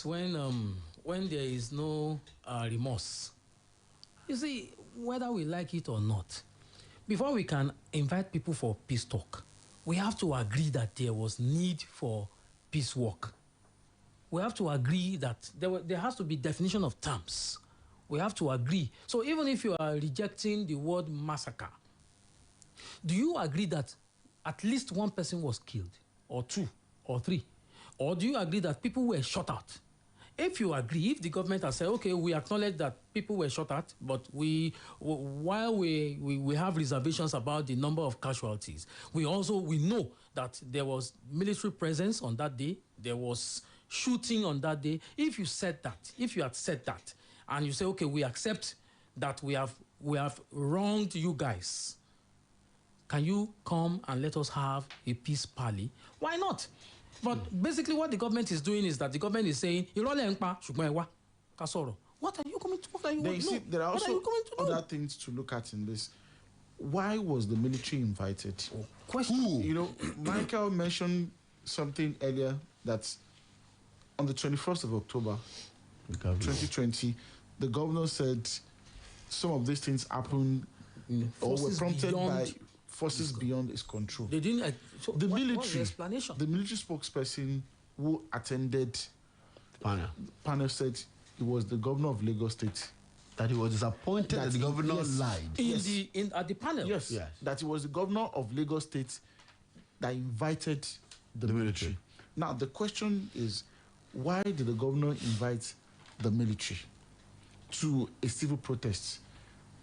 works when there is no remorse. You see, whether we like it or not, before we can invite people for peace talk, we have to agree that there was need for peace work. We have to agree that there has to be definition of terms. We have to agree. So even if you are rejecting the word massacre, do you agree that at least one person was killed, or two, or three? Or do you agree that people were shot at? If you agree, if the government has said, okay, we acknowledge that people were shot at, but while we have reservations about the number of casualties, we know that there was military presence on that day, there was shooting on that day. If you had said that, and you say, okay, we accept that we have wronged you guys, can you come and let us have a peace parley? Why not? But basically what the government is doing is that the government is saying, what are you going to do? There are also other things to look at in this. Why was the military invited? Who? Michael mentioned something earlier that on the 21st of October, 2020, the governor said some of these things happened or were prompted by forces beyond his control. They didn't. The military. What's the explanation? The military spokesperson who attended the panel said it was the governor of Lagos State. That he was disappointed that the governor lied. At the panel. Yes. That it was the governor of Lagos State that invited the military. Now the question is, why did the governor invite the military to a civil protest?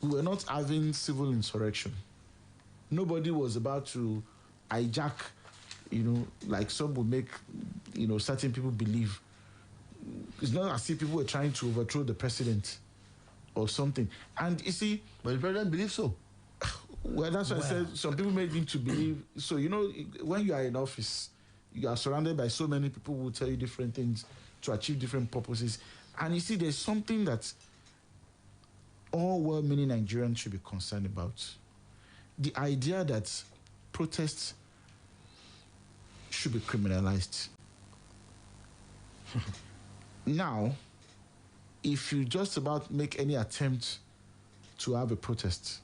We were not having civil insurrection. Nobody was about to hijack, like some would make, certain people believe. It's not as if people were trying to overthrow the president or something. And you see... But the president believes so. Well, that's why I said some people made him to believe. So, when you are in office, you are surrounded by so many people who will tell you different things to achieve different purposes. And you see, there's something that all well-meaning Nigerians should be concerned about. The idea that protests should be criminalized. Now, if you just about make any attempt to have a protest,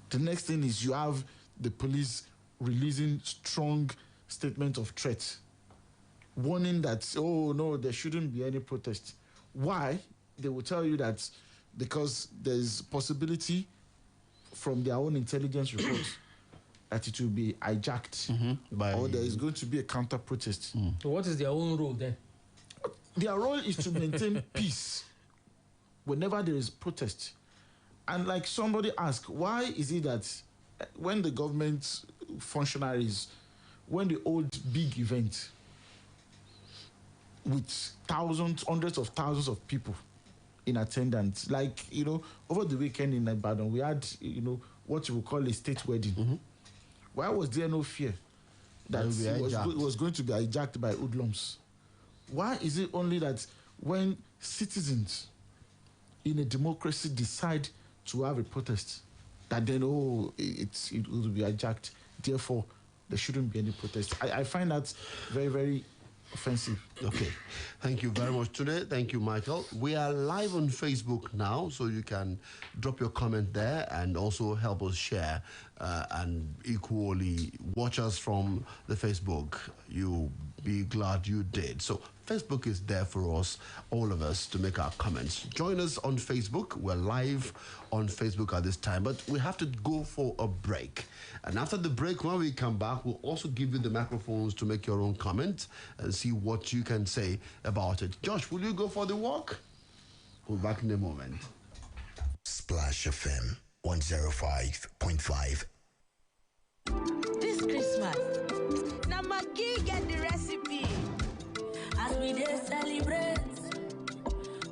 the next thing is you have the police releasing strong statement of threat, warning that, oh no, there shouldn't be any protest. Why? They will tell you that because there's possibility from their own intelligence report that it will be hijacked, or there is going to be a counter protest. So what is their own role then? Their role is to maintain peace whenever there is protest. And like somebody asked, why is it that when the government functionaries, when they hold big events with thousands, hundreds of thousands of people in attendance, like, over the weekend in Ibadan, we had, what you would call a state wedding. Why was there no fear that it was going to be hijacked by hoodlums? Why is it only that when citizens in a democracy decide to have a protest, that then, it will be hijacked, therefore there shouldn't be any protest? I find that very, very offensive. Okay. Thank you very much today. Thank you, Michael. We are live on Facebook now, so you can drop your comment there and also help us share and equally watch us from the Facebook. You'll be glad you did. So Facebook is there for us, all of us, to make our comments. Join us on Facebook. We're live on Facebook at this time, but we have to go for a break. And after the break, when we come back, we'll also give you the microphones to make your own comment and see what you can say about it. Josh, will you go for the walk? We'll be back in a moment. Splash FM 105.5. This Christmas, now Maggie get the recipe. As we dey celebrate,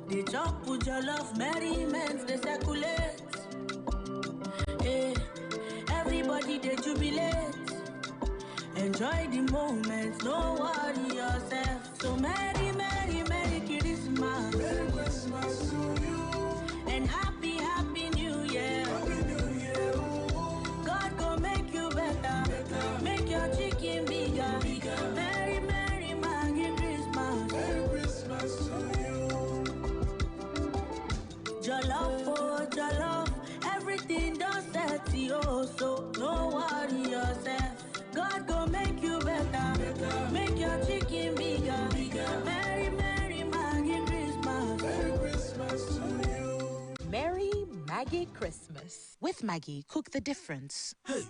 the chop with your love, merriment, they circulate. Hey, everybody they jubilate. Enjoy the moment, no worry yourself. So merry, merry, merry Christmas. Merry Christmas to you. And happy, happy New Year. Happy New Year. God go make you better. Make your chicken bigger. Merry, merry, merry Christmas. Merry Christmas to you. Jollof, oh, jollof. Everything done set, oh, so no worry yourself. God go make you better. Make your chicken bigger. Merry, merry, Maggie Christmas. Merry Christmas to you. Merry Maggie Christmas. With Maggie, cook the difference. Hey,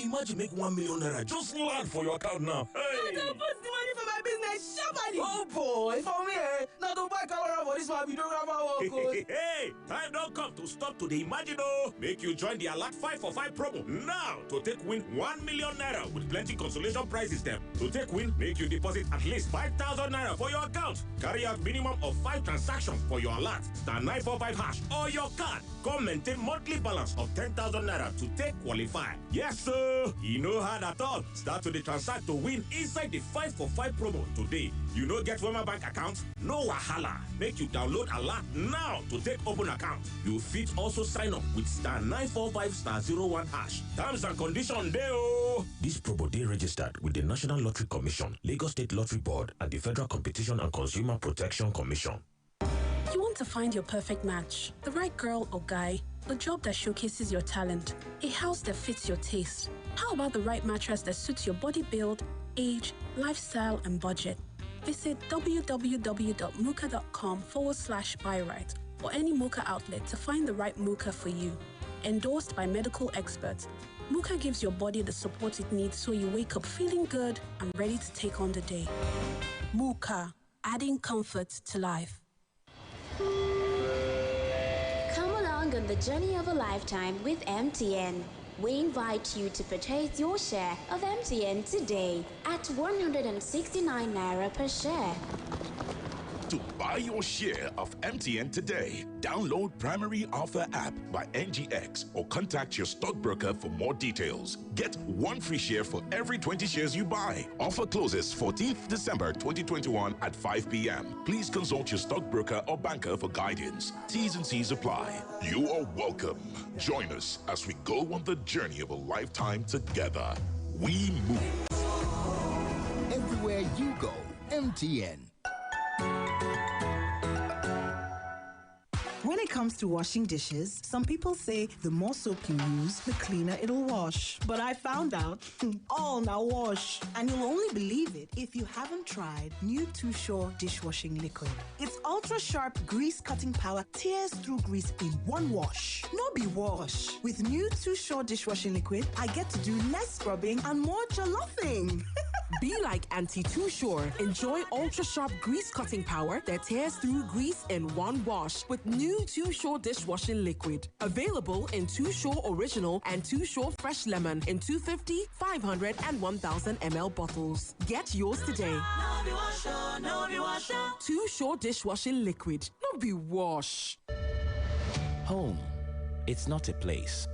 imagine make 1 million naira just land for your account now. Hey! I don't put the money for my business, sharply. Oh boy, for me, now to buy camera for this one, videographer. Hey, time don't come to stop to the imagine, oh. Make you join the Alert 5 for 5 promo now to take win 1 million naira with plenty consolation prizes them. To take win, make you deposit at least 5,000 naira for your account. Carry out minimum of 5 transactions for your alert. Star 945 hash or your card. Come maintain monthly balance of 10,000 naira to take qualify. Yes, sir. You know hard at all. Start to the transact to win inside the 5 for 5 promo today. You know get Wema Bank account? No wahala. Make you download Alert now to take open account. You fit also sign up with star 945 star 01 hash. Terms and conditions dey oh. This promo dey registered with the National Lottery Commission, Lagos State Lottery Board, and the Federal Competition and Consumer Protection Commission. You want to find your perfect match, the right girl or guy, a job that showcases your talent, a house that fits your taste. How about the right mattress that suits your body build, age, lifestyle, and budget? Visit www.muka.com/buy-right or any Muka outlet to find the right Muka for you. Endorsed by medical experts, Muka gives your body the support it needs so you wake up feeling good and ready to take on the day. Muka, adding comfort to life. Come along on the journey of a lifetime with MTN. We invite you to purchase your share of MTN today at 169 Naira per share. To buy your share of MTN today, download Primary Offer app by NGX or contact your stockbroker for more details. Get 1 free share for every 20 shares you buy. Offer closes 14th December 2021 at 5 p.m. Please consult your stockbroker or banker for guidance. T's and C's apply. You are welcome. Join us as we go on the journey of a lifetime together. We move. Everywhere you go, MTN. When it comes to washing dishes, some people say the more soap you use, the cleaner it'll wash. But I found out, all now wash. And you'll only believe it if you haven't tried new Too Sure dishwashing liquid. Its ultra-sharp grease-cutting power tears through grease in one wash. No be wash. With new Too Sure dishwashing liquid, I get to do less scrubbing and more jolloфing. Be like Auntie Too Sure. Enjoy ultra-sharp grease-cutting power that tears through grease in one wash with new Too Sure dishwashing liquid. Available in Too Sure Original and Too Sure Fresh Lemon in 250, 500, and 1,000 ml bottles. Get yours today. Too Sure dishwashing liquid. No be wash. Home. It's not a place.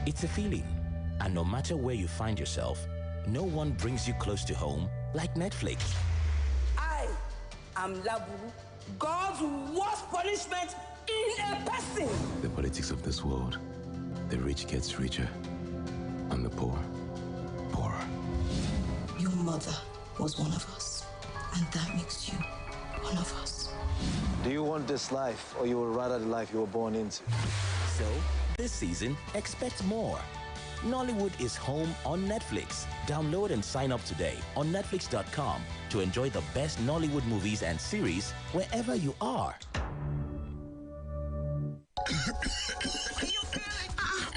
It's a feeling. And no matter where you find yourself, no one brings you close to home like Netflix. I am Laburu, God's worst punishment in a person. The politics of this world, the rich gets richer and the poor, poorer. Your mother was one of us, and that makes you one of us. Do you want this life, or you would rather the life you were born into? So, this season, expect more. Nollywood is home on Netflix. Download and sign up today on netflix.com to enjoy the best Nollywood movies and series wherever you are.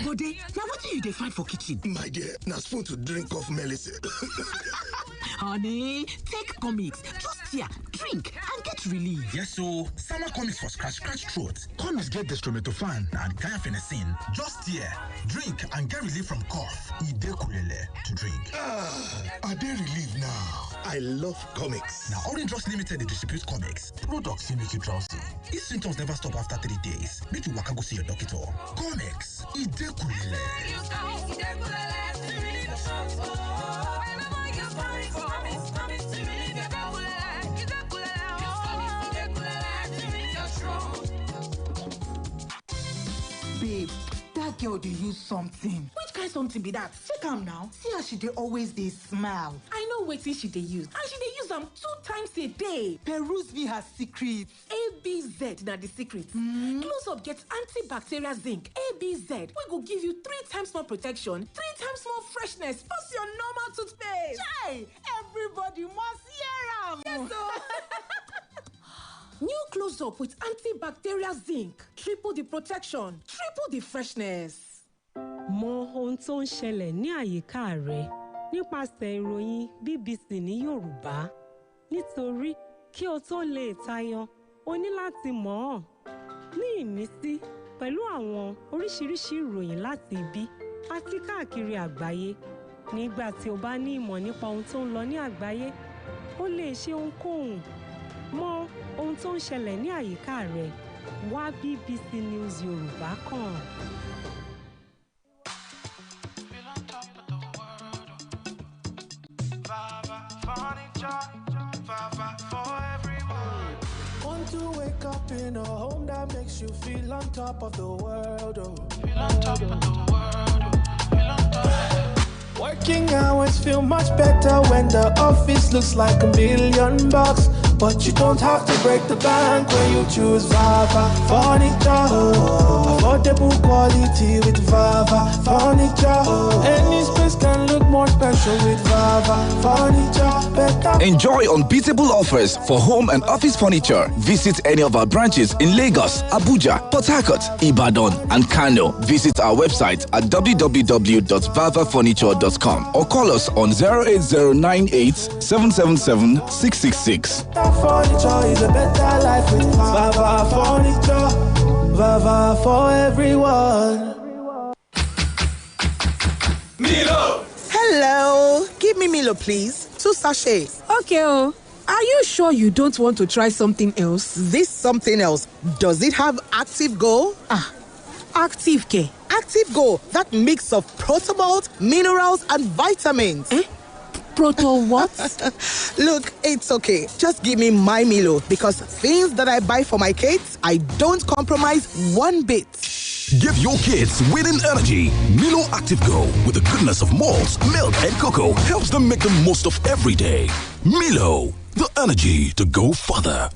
Bode, now what do you find for kitchen? My dear, now spoon to drink off medicine. Honey, take comics. Just here, drink and get relief. Yes, so summer comics for scratch throat. Comics get dextromethorphan and guanfacine. Just here, drink and get relief from cough. Ide kulele to drink. Are they relief now? I love comics. Now, Orange Drugs Limited, they distribute comics. Products will make you drowsy. If symptoms never stop after 3 days, make you waka go see your doctor. Comics, Ide kulele. Babe, that girl dey use something. Which kind something be that? Check am now. See how she dey always dey smile. I know wetin she dey use. And she dey use am 2 times a day. Peruse be her secret. ABZ na the secret. Close up get antibacterial zinc. ABZ we go give you 3 times more protection, 3 times more freshness, plus your normal toothpaste. Chai! Everybody must hear am. Yes, New Close Up with antibacterial zinc. Triple the protection, triple the freshness. Mọ ohun tó ń ṣẹlẹ̀ ní àyíká rẹ nípasẹ̀ ìròyìn BBC ní Yorùbá. Nítorí kí o tó lè tayọ, o ní láti mọ̀ ọ́n. Ní ìmísí pẹ̀lú àwọn oríṣiríṣi ìròyìn láti ibi àti káàkiri àgbáyé. Nígbà tí o bá ní ìmọ̀ nípa ohun tó ń lọ ní àgbáyé, o lè ṣe ohunkóhun. Mọ ohun tó ń ṣẹlẹ̀ ní àyíká rẹ. Wá BBC News Yorùbá kàn. Want to wake up in a home that makes you feel on top of the world, Feel on top of the world, Feel on top. Working hours feel much better when the office looks like $1,000,000. But you don't have to break the bank when you choose Vava Furniture. Affordable quality with Vava Furniture. Any space can look more special with Vava Furniture. Better. Enjoy unbeatable offers for home and office furniture. Visit any of our branches in Lagos, Abuja, Port Harcourt, Ibadan, and Kano. Visit our website at www.vavafurniture.com or call us on 08098 777 666. Furniture is a better life with Vava Furniture. Vava for everyone. Milo! Hello! Give me Milo, please. 2 sachets. Okay, Are you sure you don't want to try something else? This something else, does it have Active Go? Active K. Active Go, that mix of protobolt, minerals, and vitamins. Proto what? Look, it's okay. Just give me my Milo, because things that I buy for my kids, I don't compromise one bit. Give your kids winning energy. Milo Active Go, with the goodness of malts, milk, and cocoa, helps them make the most of every day. Milo, the energy to go further.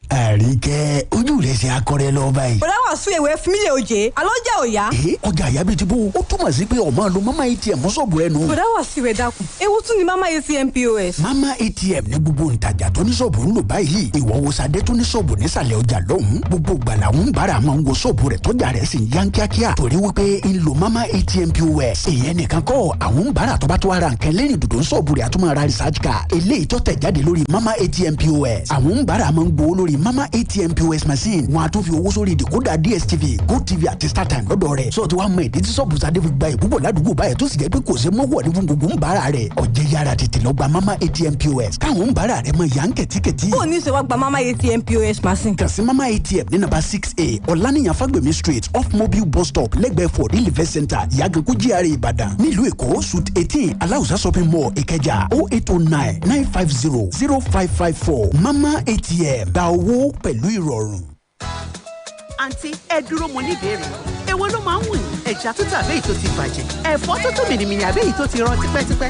Àríkẹ́ ojú rẹ̀ ṣe akọrẹ lọ báyìí. Bọ̀dá wà sún ewé fún mílíọ̀nù òjé alọ́jà òya. Ọjà àyà bíi ti bó o túmọ̀ sí pé ọmọ lo mama ATM mọ́sọ̀bù ẹnu. Bọ̀dá wà sí ìwé dákun ewu tún ni mama ATM POS. Mama ATM ní gbogbo ntajà tó ní sọ̀bù ń lò báyìí. Ìwọ wo sadé tó ní sọ̀bù nísàlẹ̀ ọjà lọ́hùn. Gbogbo gbala ń bára máa ń wo sọ̀bù rẹ̀ tọ́jà rẹ̀ sì ń yán kíákíá. Torí wípé ń lo Mama ATM POS. Ìyẹn nìkan kọ́ àwọn ń bára tó bá tó ara nǹkan lẹ́yìn dòdò sọ̀bù rẹ̀ àtúmọ̀ ara research card. Eléyìí tó tẹ̀ jáde lórí Mama ATM POS. Àwọn ń bára máa ń gbowó lórí Mama ATM POS machine. Wọ́n á tún fi owó sórí ìdìkúdà DSTV, GoTV àti StarTime lọ́dọ̀ rẹ̀. Sọ ti wá mọ ìdí tí sọ̀bù sadé fi gba ìbúbọ̀ ládùúgbò báyìí tó sì jẹ́ pé kò ṣe mọ́wọ́ ní gbogbo ń bára rẹ̀. Ọ̀jẹ̀ yára tètè lọ gba Mama ATM POS. Káwọn ń bára rẹ̀ mọ ìyá ń kẹ̀tíkẹ̀tí. Ó ní ṣe wá gba Mama ATM POS machine. Kàn sí Mama ATM ní nàbà 6A Ọ̀lànìyàn Fagbemi Street off Mobile Bus Stop lẹ́gbẹ̀ẹ́ for Real Event Center Ìyàgànkú GRA Ìbàdàn. Nílùú Èkó Suite 18 Aláùsá Shopping Mall Ìkẹjà 0809 950 0554. Mama ATM gba owó pẹ̀lú ìrọ̀rùn. Àǹtí ẹ dúró mo ní ìbéèrè. Èwo ló máa ń wù yín? Ẹja tútù àbí èyí tó ti bàjẹ́? Ẹ̀fọ́ tútù mìnìmìnì àbí èyí tó ti rọ tipẹ́tipẹ́?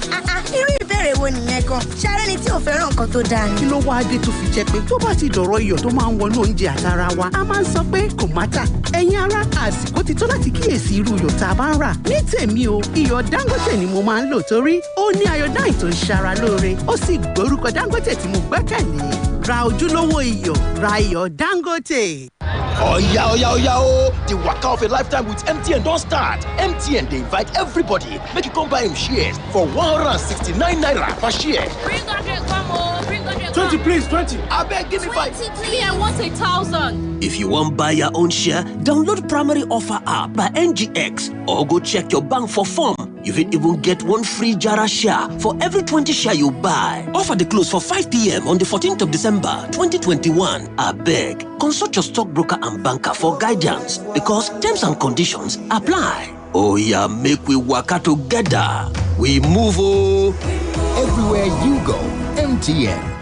Irú ìbéèrè wo nìyẹn gan? Ṣáré ni tí ò fẹ́ràn nǹkan tó dáa ni. Kí ló wáá dé tó fi jẹ́ pé tó bá ti dọ̀rọ̀ iyọ̀ tó máa ń wọnú oúnjẹ àtara wa? A máa ń sọ pé kò mátà. Ẹ̀yin ará àsìkò ti tó láti kíyèsí irú iyọ̀ tá a bá ń rà. Ní tèmi o, iyọ̀ Dangote ni mo máa ń lò torí ó ní iodine tó ń ṣara lóore. Ó sì gbórúkọ Dangote tí mo gbẹ́kẹ̀lé. Ra ojúlówó iyọ̀, ra iyọ̀ Dangote. Oh yeah, the waka of a lifetime with MTN don't start. MTN, they invite everybody. Make you come buy him shares for 169 naira per share. 300, come on, 300. 20 please, 20. I beg, give me 5. 20 please. I want 1,000. If you want buy your own share, download Primary Offer app by NGX or go check your bank for form. You will even get one free Jara share for every 20 share you buy. Offer the close for 5 p.m. on the 14th of December, 2021. I beg, consult your stockbroker and banker for guidance because terms and conditions apply. Oh yeah, make we waka together. We move oh. Everywhere you go, MTN.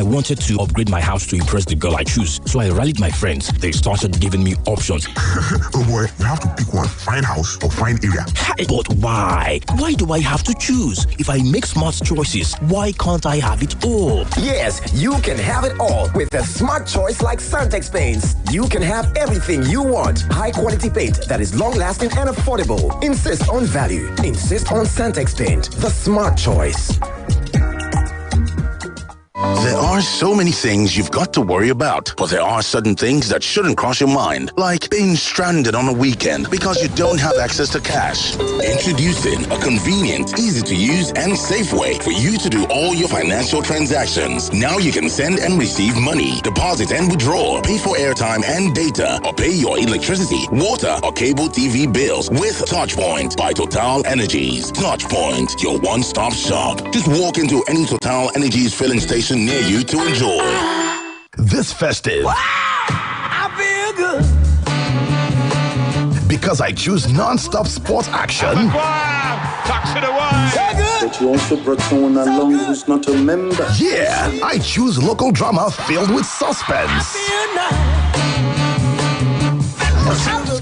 I wanted to upgrade my house to impress the girl I choose. So I rallied my friends. They started giving me options. Oh boy, you have to pick one. Fine house or fine area. But why? Why do I have to choose? If I make smart choices, why can't I have it all? Yes, you can have it all with a smart choice like Suntex Paints. You can have everything you want. High quality paint that is long lasting and affordable. Insist on value. Insist on Suntex Paint. The smart choice. There are so many things you've got to worry about, but there are certain things that shouldn't cross your mind, like being stranded on a weekend because you don't have access to cash. Introducing a convenient, easy-to-use, and safe way for you to do all your financial transactions. Now you can send and receive money, deposit and withdraw, pay for airtime and data, or pay your electricity, water, or cable TV bills with TouchPoint by Total Energies. TouchPoint, your one-stop shop. Just walk into any Total Energies filling station near you to enjoy. This festive. Wow, I feel good. Because I choose non-stop sports action. But you also brought someone along who's not a member. Yeah, I choose local drama filled with suspense.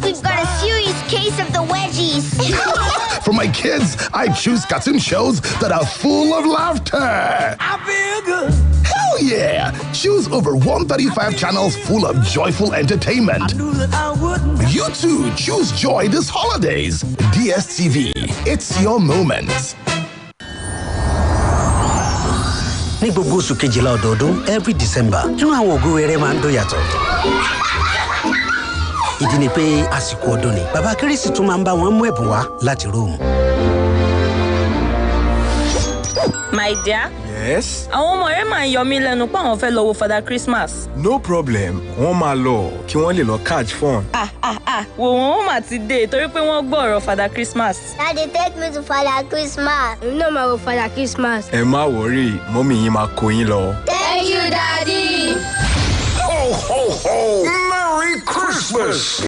We've got a serious case of the wedgies. For my kids, I choose cartoon shows that are full of laughter. I feel good. Hell yeah! Choose over 135 channels full of joyful entertainment. I knew that I wouldn't. You too, choose joy this holidays. DSTV, it's your moment. Ní gbogbo oṣù kejìlá ọdọọdún, every December, tún àwọn ògo eré máa ń dó yàtọ̀. Ìdí ni pé àsìkò ọdún ni bàbá kérésì tún máa ń bá wọn mú ẹ̀bùn wá láti Rome. My dear. Yes. Àwọn ọmọ rẹ̀ máa ń yọ mí lẹ́nu pé àwọn fẹ́ lọ wo Father Christmas. No problem. Wọ́n máa lọ kí wọ́n lè lọ catch fun. Wò wọ́n mà ti dé torí pé wọ́n gbọ́ ọ̀rọ̀ Father Christmas. Daddy, take me to Father Christmas. Èmi náà máa wo Father Christmas. Ẹ má worry, mọ́mì yín máa kó yín lọ. Thank you, Daddy. Ho, ho, ho! Merry Christmas!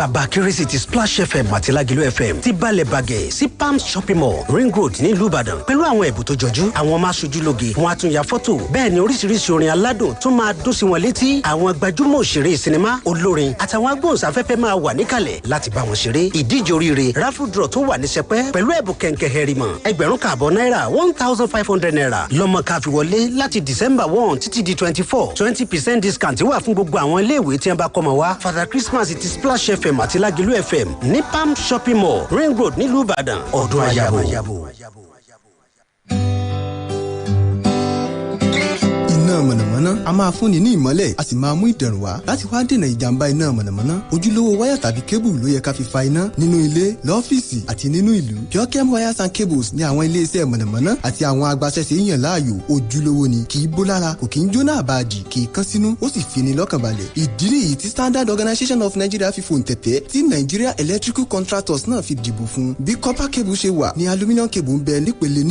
Bàbá kérésì ti Splash FM àti Lágìlú FM ti balẹ̀ bàgẹ́ sí Palms Shopping Mall, Ring Road nílùú Ìbàdàn. Pẹ̀lú àwọn ẹ̀bùn tó jọjú, àwọn máa ṣojú lóge, wọn á tún ya fọ́tò. Bẹ́ẹ̀ ni oríṣiríṣi orin aládùn tún máa dún sí wọn létí. Àwọn gbajúmọ̀ òṣèré sinimá, olórin àtàwọn agbóhùnsáfẹ́fẹ́ máa wà níkàlẹ̀ láti bá wọn ṣeré. Ìdíje oríire, raffle draw tó wà ní sẹpẹ́ pẹ̀lú ẹ̀bùn kẹ̀kẹ́ hẹ̀rìmọ̀. Ẹgbẹ̀rún kààbọ̀ náírà, 1,500 naira. Lọ́mọ ká fi wọlé láti December 1 títí di 24. 20% discount wà fún gbogbo àwọn iléèwé tí wọ́n bá kọ́mọ wá. Father Christmas ti Splash FM àti Lágìlú FM ní Palm Shopping Mall, Ring Road nílùú Ìbàdàn. Ọdún ayabo. Iná mọ̀nàmọ́ná a máa fúnni ní ìmọ́lẹ̀ a sì máa mú ìdẹ̀rùn wá láti wá dènà ìjàmbá iná mọ̀nàmọ́ná. Ojúlówó wáyà tàbí kébù ló yẹ ká fi fa iná nínú ilé, lọ́fíìsì àti nínú ìlú. Pure wires and cables ní àwọn ilé-iṣẹ́ mọ̀nàmọ́ná àti àwọn agbaṣẹ́ṣe yàn láàyò. Ojúlówó ni, kì í bó lára, kò kì í jóná àbáàdì, kì í kán sínú, ó sì fini lọ́kàn balẹ̀. Ìdí nìyí tí Standard Organization of Nigeria fi fòǹtẹ̀tẹ̀ tí Nigeria Electrical Contractors náà fi dìbò fún. Bí copper cable ṣe wà ní aluminium cable ń bẹ nípele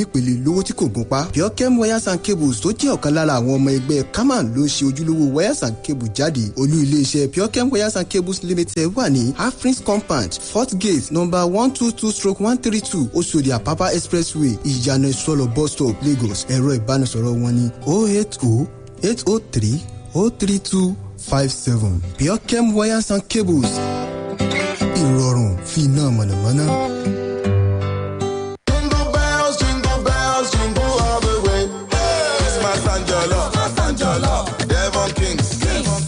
lówó tí kò gún pa. Pure wires and cables tó jẹ́ ọ̀kan lára àwọn ọmọ ẹgbẹ́ Kaman ló ṣe ojúlówó wires and cable jáde. Olú iléeṣẹ́ Pure wires and cables limited wà ní Afrins Compound, Fort Gate, number 122/132, Oṣòdì Apapa Expressway, Ìyànà Ìsọlọ̀ bus stop, Lagos. Ẹ̀rọ ìbánisọ̀rọ̀ wọn ní 080-803-257. Pure wires and cables. Ìrọ̀rùn fi iná mọ̀nàmọ́ná.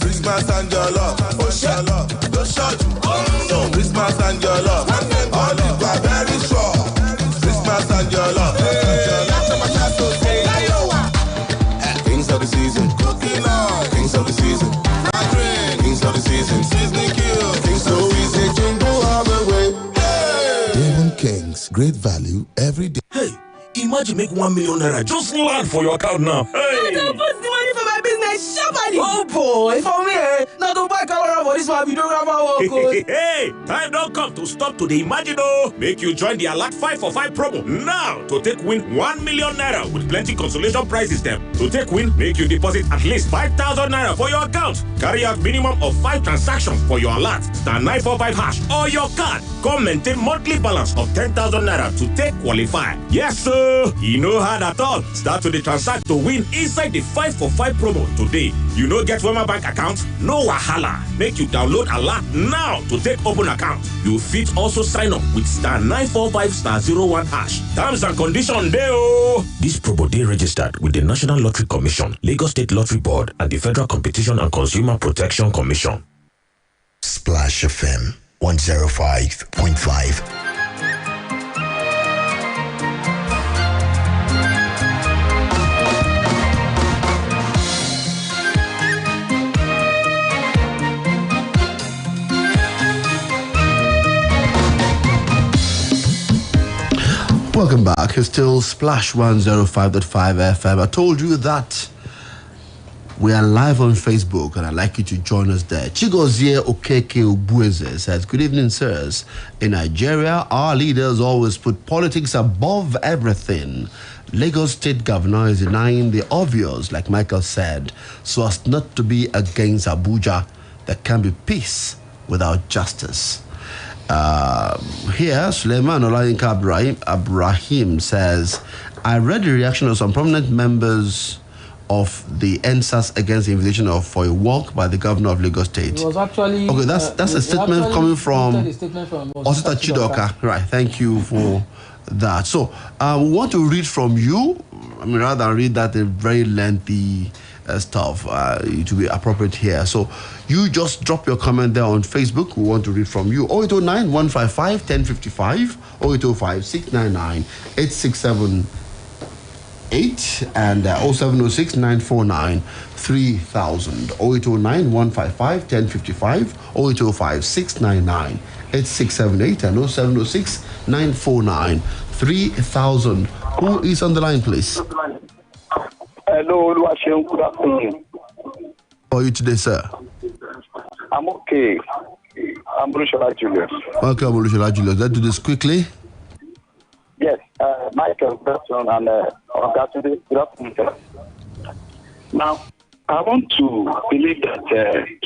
Christmas and your love, oh shit, no shot, so Christmas and your love, all is very sure. Christmas and your love, kings of the season, cooking on, kings of the season, kings of the season, seasoning kill, kings so easy, jingle all the way. Devon Kings, great value every day. Hey, imagine make 1 million naira just land for your account now. Hey! I don't put the money for my business, sharply. ready. Oh boy, for me, now to buy camera for this one, videographer. Hey, time don't come to stop to the imagine. Make you join the Alert 5 for 5 promo now to take win 1 million naira with plenty consolation prizes them. To take win, make you deposit at least 5,000 naira for your account. Carry out minimum of 5 transactions for your alert. Star 945 hash or your card. Come maintain monthly balance of 10,000 naira to take qualify. Yes, sir. You know hard at all. Start to the transact to win inside the 5 for 5 promo today. You know get Wema Bank account? No wahala. Make you download Alert now to take open account. You fit also sign up with star 945 star 01 hash. Terms and conditions dey. This promo dey registered with the National Lottery Commission, Lagos State Lottery Board, and the Federal Competition and Consumer Protection Commission. Splash FM 105.5. Welcome back. It's still Splash 105.5 FM. I told you that we are live on Facebook, and I'd like you to join us there. Chigozie Okeke Ubueze says, good evening, sirs. In Nigeria, our leaders always put politics above everything. Lagos State Governor is denying the obvious, like Michael said, so as not to be against Abuja. There can be peace without justice. Here, Suleiman Olayinka Abrahim says, I read the reaction of some prominent members of the NSAS against the invitation for a walk by the governor of Lagos State. It was actually... Okay, that's a statement coming from Osita Chidoka. Right, thank you for that. So, we want to read from you. I mean, rather than read that very lengthy stuff, it will be appropriate here. So you just drop your comment there on Facebook. We want to read from you. 0809 155 1055, 0805 699 8678, and 0706 949 3000. 0809 155 1055, 0805 699 8678, and 0706 949 3000. Who is on the line, please? Hello, Oluwaseun. Good afternoon. How are you today, sir? I'm okay. I'm Oluwaseun Julius. Welcome, Oluwaseun Julius. Let's do this quickly. Yes, Michael, good afternoon, and Tunde, good afternoon, sir. Now, I want to believe that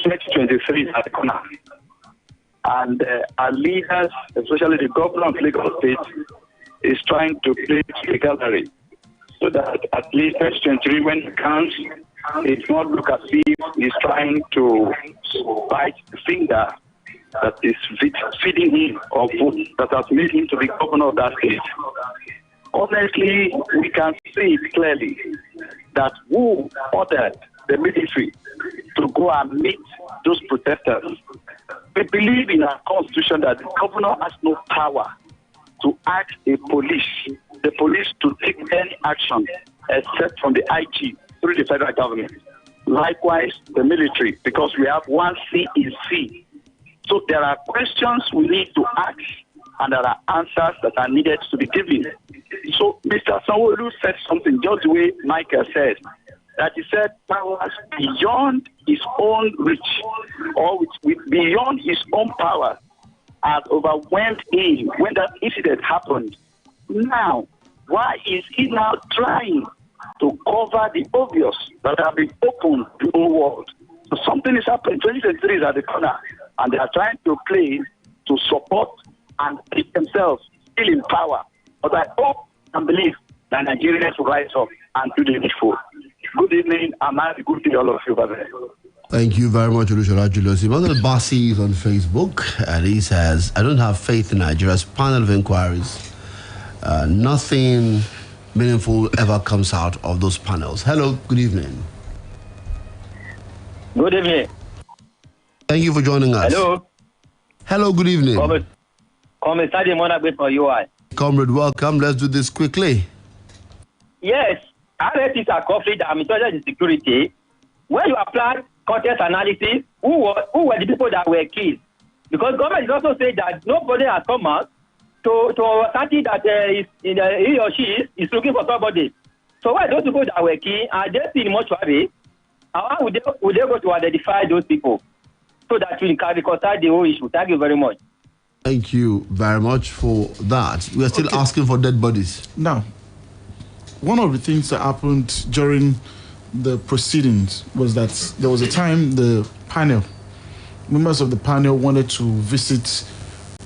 2023 is at the corner, and our leaders, especially the governor of Lagos State, is trying to play the gallery, so that at least 2023, when it counts, it won't look as if he's trying to bite the finger that is feeding him or food that has made him to be governor of that state. Honestly, we can see it clearly that who ordered the military to go and meet those protesters. We believe in our constitution that the governor has no power to ask the police to take any action except from the IG through the federal government. Likewise, the military, because we have one C in C. So there are questions we need to ask, and there are answers that are needed to be given. So Mr. Sanwo-Olu said something just the way Michael said, that he said powers beyond his own reach, or with beyond his own power, has overwhelmed him when that incident happened. Now, why is he now trying to cover the obvious that have been open to the whole world? So something is happening. 2023 is at the corner, and they are trying to play to support and keep themselves still in power. But I hope and believe that Nigerians will rise up and do the needful. Good evening, and have a good day, all of you. Bye-bye. Thank you very much, Oluwaseun Julius. Emmanuel Bassi is on Facebook, and he says, I don't have faith in Nigeria's panel of inquiries. Nothing meaningful ever comes out of those panels. Hello, good evening. Good evening. Thank you for joining us. Hello. Hello, good evening. Comrade, welcome. Let's do this quickly. Yes, RFPs are conflict and intelligence security. When you apply context analysis, who were the people that were killed? Because government is also saying that nobody has come out to authority that he or she is looking for somebody. So why those people that were killed are they still in mortuary? How would they go to identify those people so that we can reconcile the whole issue? Thank you very much. Thank you very much for that. We are still asking for dead bodies. Now, one of the things that happened during the proceedings was that there was a time the members of the panel wanted to visit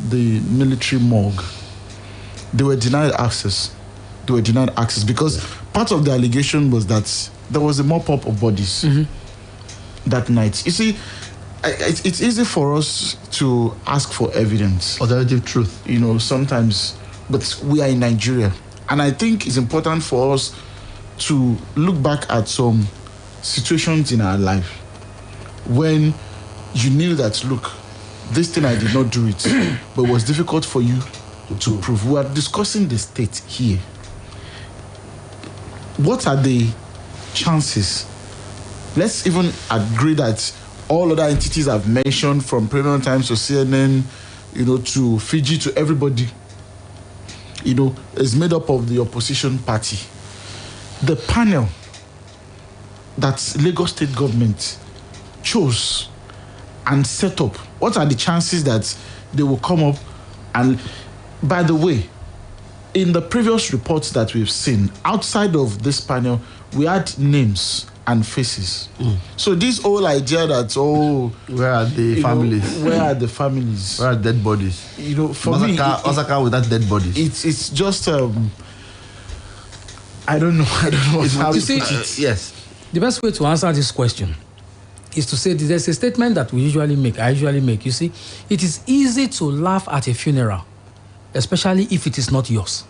the military morgue. They were denied access. Because part of the allegation was that there was a mop-up of bodies that night. You see, it's easy for us to ask for evidence. Alternative truth. You know, sometimes, but we are in Nigeria. And I think it's important for us to look back at some situations in our life when you knew that, look, this thing I did not do it, but it was difficult for you to prove. We are discussing the state here. What are the chances? Let's even agree that all other entities I've mentioned, from Premium Times to CNN, to Fiji, to everybody, is made up of the opposition party. The panel that Lagos State government chose and set up, what are the chances that they will come up? And by the way, in the previous reports that we've seen, outside of this panel, we had names and faces. So this whole idea that, where are the families? Where are the families? Where are dead bodies? For me, Osaka with that dead bodies. It's just I don't know how to put it. Yes. The best way to answer this question is to say there's a statement that I usually make. You see, it is easy to laugh at a funeral, especially if it is not yours.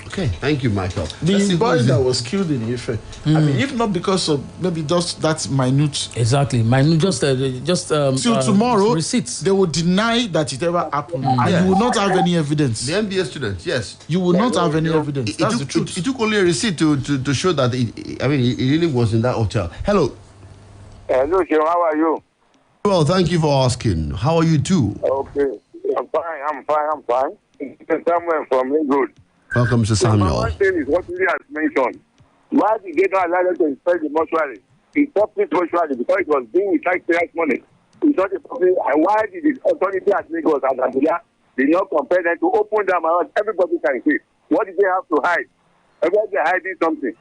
Okay, thank you, Michael. The boy that was killed in Ife, I mean, if not because of maybe just that minute. Exactly, minute, just till tomorrow, receipts. They will deny that it ever happened, and you will not have any evidence. The MBA student, yes. You will not have any evidence. That's the truth. It took only a receipt to show that it really was in that hotel. Hello. Hello, Sean, how are you? Well, thank you for asking. How are you too? Okay, I'm fine. Samuel from England. Welcome, Mr. Samuel. One thing is what Lee has mentioned. Why did they not allow them to inspect the mortuary? It's public mortuary because it was being with taxpayers' money. It's not a public. And why did the authority at Lagos and Abuja did not compel them to open them around? Everybody can see. What did they have to hide? Everybody hiding something.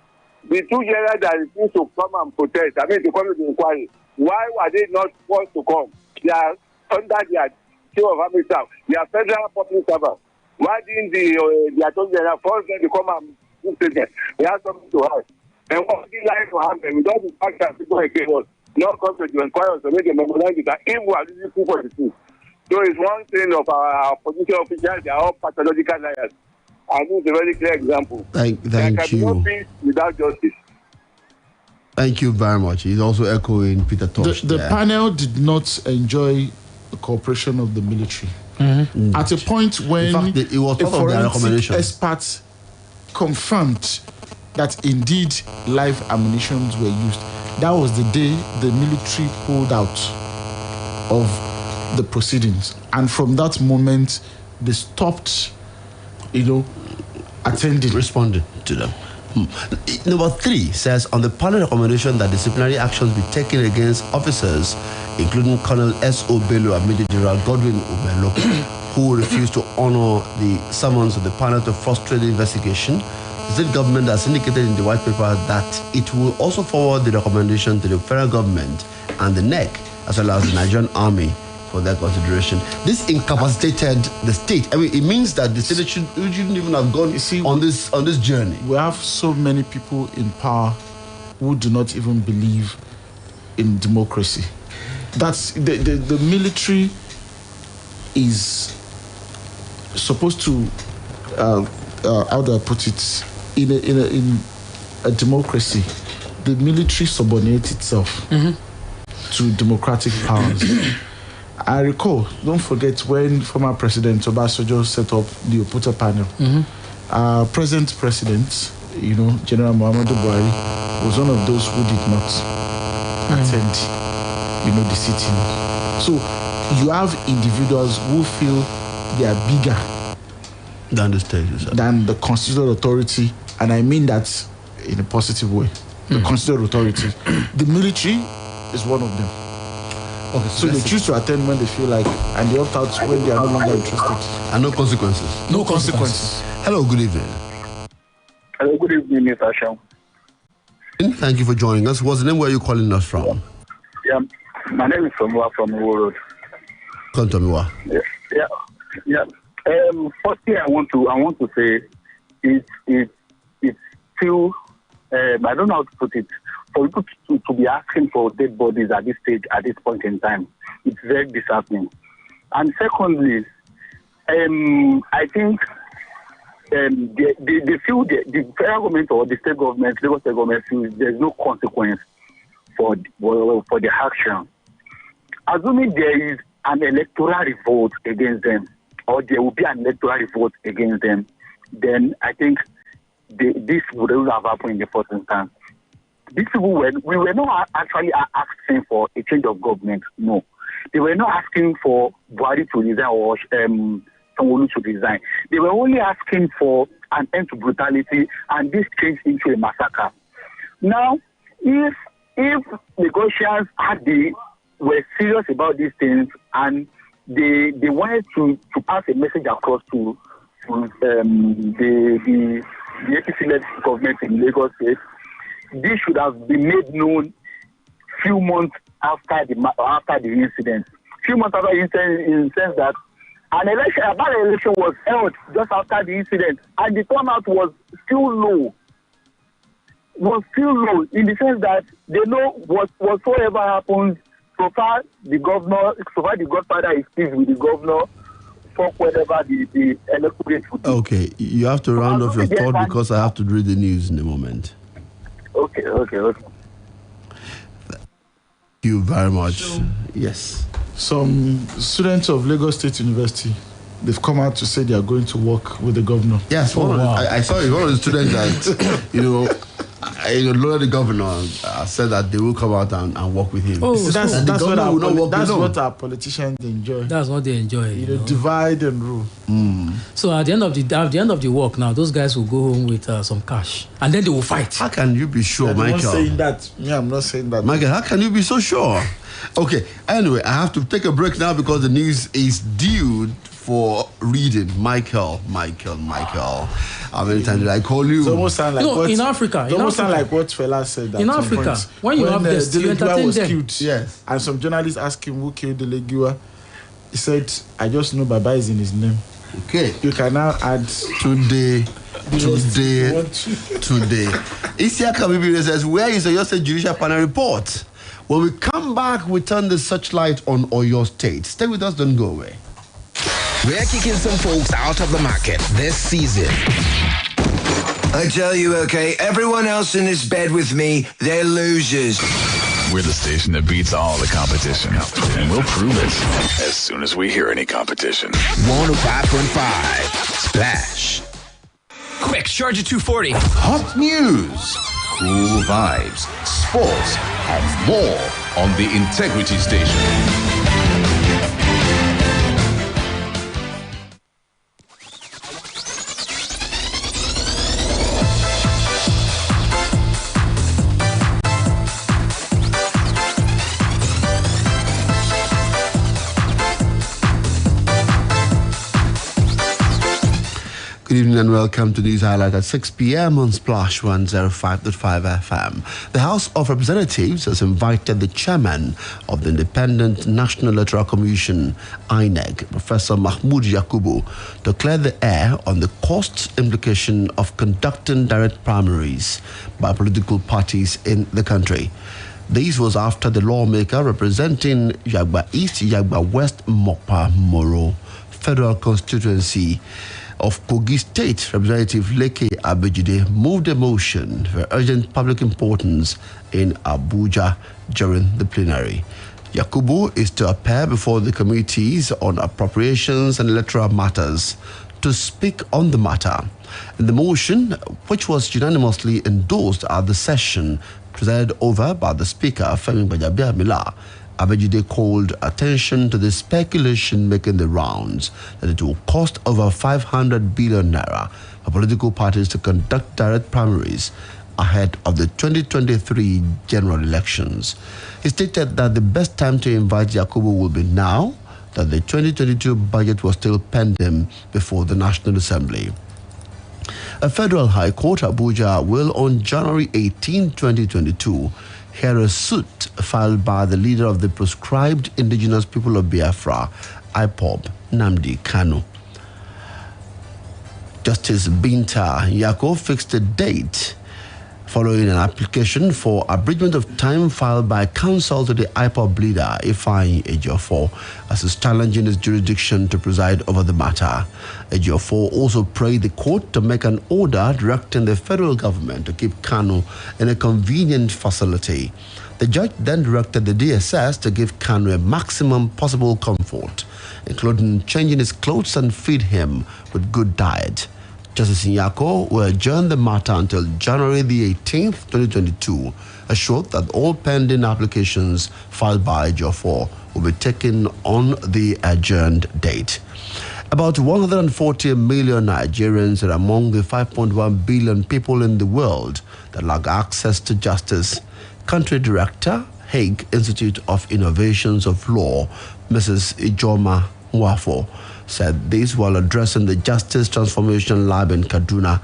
The two generals that refused to come and protest, to come to the inquiry, why were they not forced to come? They are under their chief of army staff. They are federal public servants. Why didn't the attorney general force them to come and do statement? They have something to hide. And what did like to happen? Without the fact that people against us not come to the inquiry to make a memorandum that if we are losing people for the truth. So it's one thing of our opposition officials, they are all pathological liars. And this is a very clear example. Thank you. There can be no peace without justice. Thank you very much. He's also echoing Peter Tosh. The panel did not enjoy the cooperation of the military. Mm-hmm. At a point when it was part of their recommendation. Experts confirmed that indeed live ammunition were used. That was the day the military pulled out of the proceedings. And from that moment, they stopped, attending. Responding to them. Number 3 says, on the panel recommendation that disciplinary actions be taken against officers, including Colonel S.O. Bello and Major General Godwin Obello, who refused to honor the summons of the panel to frustrate the investigation. The state government has indicated in the white paper that it will also forward the recommendation to the federal government and the NEC, as well as the Nigerian Army, for their consideration. This incapacitated the state. I mean, it means that the state shouldn't even have gone on this journey. We have so many people in power who do not even believe in democracy. That's the military is supposed to how do I put it, in a democracy, the military subordinates itself to democratic powers. I recall, don't forget, when former President Obasanjo set up the Oputa panel, present president, General Muhammadu Buhari, was one of those who did not attend, the sitting. So you have individuals who feel they are bigger than the state, than the constitutional authority, and I mean that in a positive way. the constituted authority. The military is one of them. Okay, so they choose to attend when they feel like, and they opt out when they are no longer interested. And no consequences. No consequences. Hello, good evening. Hello, good evening, Mr. Sean. Thank you for joining us. What's the name where you calling us from? Yeah, my name is Samuel from Iwo Road. Come to me, what? Yeah. Firstly, I want to say it's still I don't know how to put it. For people to be asking for dead bodies at this stage, at this point in time, it's very disheartening. And secondly, I think they feel the federal government or the state government, Lagos state government, feels there's no consequence for the action. Assuming there is an electoral revolt against them, or there will be an electoral revolt against them, then I think this would have happened in the first instance. These people we were not actually asking for a change of government. No, they were not asking for Buhari to resign or Sanwo-Olu to resign. They were only asking for an end to brutality, and this changed into a massacre. Now, if Lagosians were serious about these things and they wanted to pass a message across to the APC-led government in Lagos State, this should have been made known few months after the incident. Few months after the incident, in the sense that a by-election was held just after the incident, and the turnout was still low. In the sense that they know whatsoever happens, so far the godfather is pleased with the governor. Fuck whatever the electorate would do. Okay, you have to round off your thought because I have to read the news in a moment. Okay. Thank you very much. Yes. Some students of Lagos State University, they've come out to say they are going to work with the governor. Yes, I saw it. One of the students that, Lord the governor said that they will come out and work with him. That's what our politicians enjoy. That's what they enjoy. Divide and rule. So at the end of the work now, those guys will go home with some cash, and then they will fight. How can you be sure, Michael? I'm not saying that. I'm not saying that. Michael, how can you be so sure? Okay. Anyway, I have to take a break now because the news is due for reading. Michael. How many times did I call you? It almost sound like in Africa. It almost sound like what Fela said. In Africa, when you have this, you entertain them. Killed, yes. And some journalists asked him who killed Delegiwa. He said, "I just know Baba is in his name." Okay. You can now add Tunde. Isiaka Bibi says, "Where is your Judicial panel report?" When we come back, we turn the searchlight on Oyo State. Stay with us, don't go away. We're kicking some folks out of the market this season. I tell you, okay, everyone else in this bed with me, they're losers. We're the station that beats all the competition. And we'll prove it as soon as we hear any competition. 105.5 Splash. Quick, charge at 240. Hot news, cool vibes, sports, and more on the Integrity Station. Good evening and welcome to News Highlight at 6 p.m. on Splash 105.5 FM. The House of Representatives has invited the chairman of the Independent National Electoral Commission, INEC, Professor Mahmoud Yakubu, to clear the air on the cost implication of conducting direct primaries by political parties in the country. This was after the lawmaker representing Yagba East, Yagba West, Mokpa, Moro Federal Constituency of Kogi State, Representative Leke Abejide moved a motion for urgent public importance in Abuja during the plenary. Yakubu is to appear before the committees on appropriations and electoral matters to speak on the matter. In the motion, which was unanimously endorsed at the session presided over by the Speaker, Femi Gbajabiamila, Abejide called attention to the speculation making the rounds that it will cost over 500 billion naira for political parties to conduct direct primaries ahead of the 2023 general elections. He stated that the best time to invite Yakubu will be now, that the 2022 budget was still pending before the National Assembly. A federal high court, Abuja, will on January 18, 2022, hear a suit filed by the leader of the proscribed indigenous people of Biafra, IPOB, Nnamdi Kanu. Justice Binta Yako fixed a date following an application for abridgment of time filed by counsel to the IPOB leader, Ifeanyi Ejiofor, as is challenging his jurisdiction to preside over the matter. Ejiofor also prayed the court to make an order directing the federal government to keep Kanu in a convenient facility. The judge then directed the DSS to give Kanu a maximum possible comfort, including changing his clothes and feed him with good diet. Justice Nyako will adjourn the matter until January the 18th, 2022, assured that all pending applications filed by Ejiofor will be taken on the adjourned date. About 140 million Nigerians are among the 5.1 billion people in the world that lack access to justice. Country Director, Hague Institute of Innovations of Law, Mrs. Ijoma Nwafo, said this while addressing the Justice Transformation Lab in Kaduna,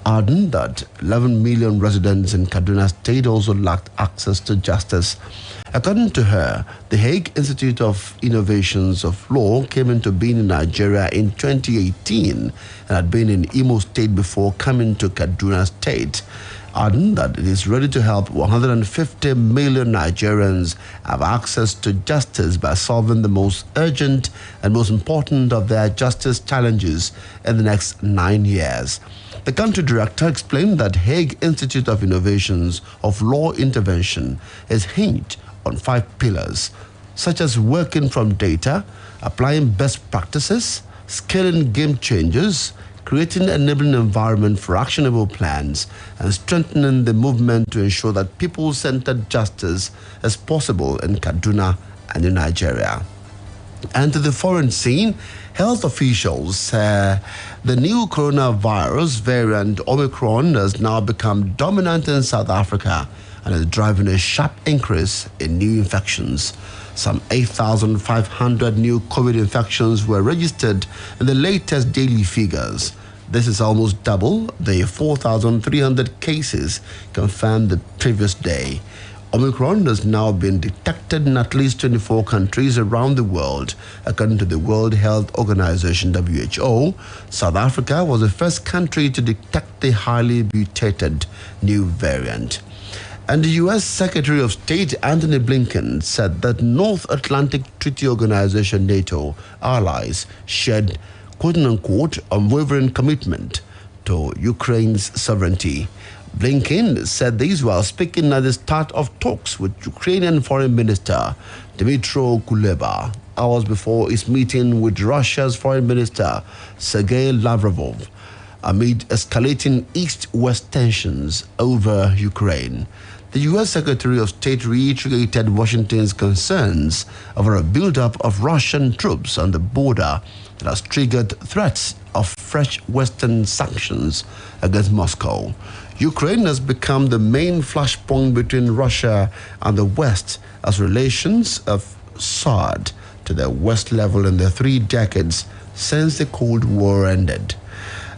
adding that 11 million residents in Kaduna State also lacked access to justice. According to her, the Hague Institute of Innovations of Law came into being in Nigeria in 2018 and had been in Imo State before coming to Kaduna State, adding that it is ready to help 150 million Nigerians have access to justice by solving the most urgent and most important of their justice challenges in the next 9 years. The country director explained that Hague Institute of Innovations of Law intervention is hinged on 5 pillars, such as working from data, applying best practices, scaling game changers, creating an enabling environment for actionable plans, and strengthening the movement to ensure that people-centered justice is possible in Kaduna and in Nigeria. And to the foreign scene, health officials say the new coronavirus variant Omicron has now become dominant in South Africa and is driving a sharp increase in new infections. Some 8,500 new COVID infections were registered in the latest daily figures. This is almost double the 4,300 cases confirmed the previous day. Omicron has now been detected in at least 24 countries around the world. According to the World Health Organization, WHO, South Africa was the first country to detect the highly mutated new variant. And the U.S. Secretary of State Antony Blinken said that North Atlantic Treaty Organization NATO allies shared quote-unquote unwavering commitment to Ukraine's sovereignty. Blinken said this while speaking at the start of talks with Ukrainian Foreign Minister Dmytro Kuleba, hours before his meeting with Russia's Foreign Minister Sergei Lavrov, amid escalating East-West tensions over Ukraine. The U.S. Secretary of State reiterated Washington's concerns over a buildup of Russian troops on the border that has triggered threats of fresh Western sanctions against Moscow. Ukraine has become the main flashpoint between Russia and the West as relations have soared to their worst level in the 3 decades since the Cold War ended.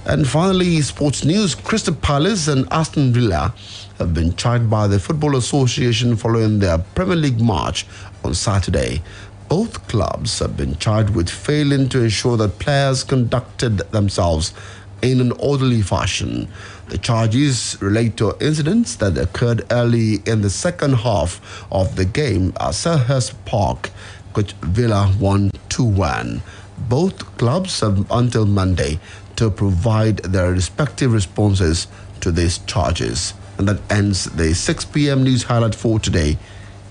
And finally, sports news. Crystal Palace and Aston Villa have been charged by the Football Association following their Premier League match on Saturday. Both clubs have been charged with failing to ensure that players conducted themselves in an orderly fashion. The charges relate to incidents that occurred early in the second half of the game at Selhurst Park, which Villa won 2-1. Both clubs have until Monday to provide their respective responses to these charges. And that ends the 6 p.m. news highlight for today.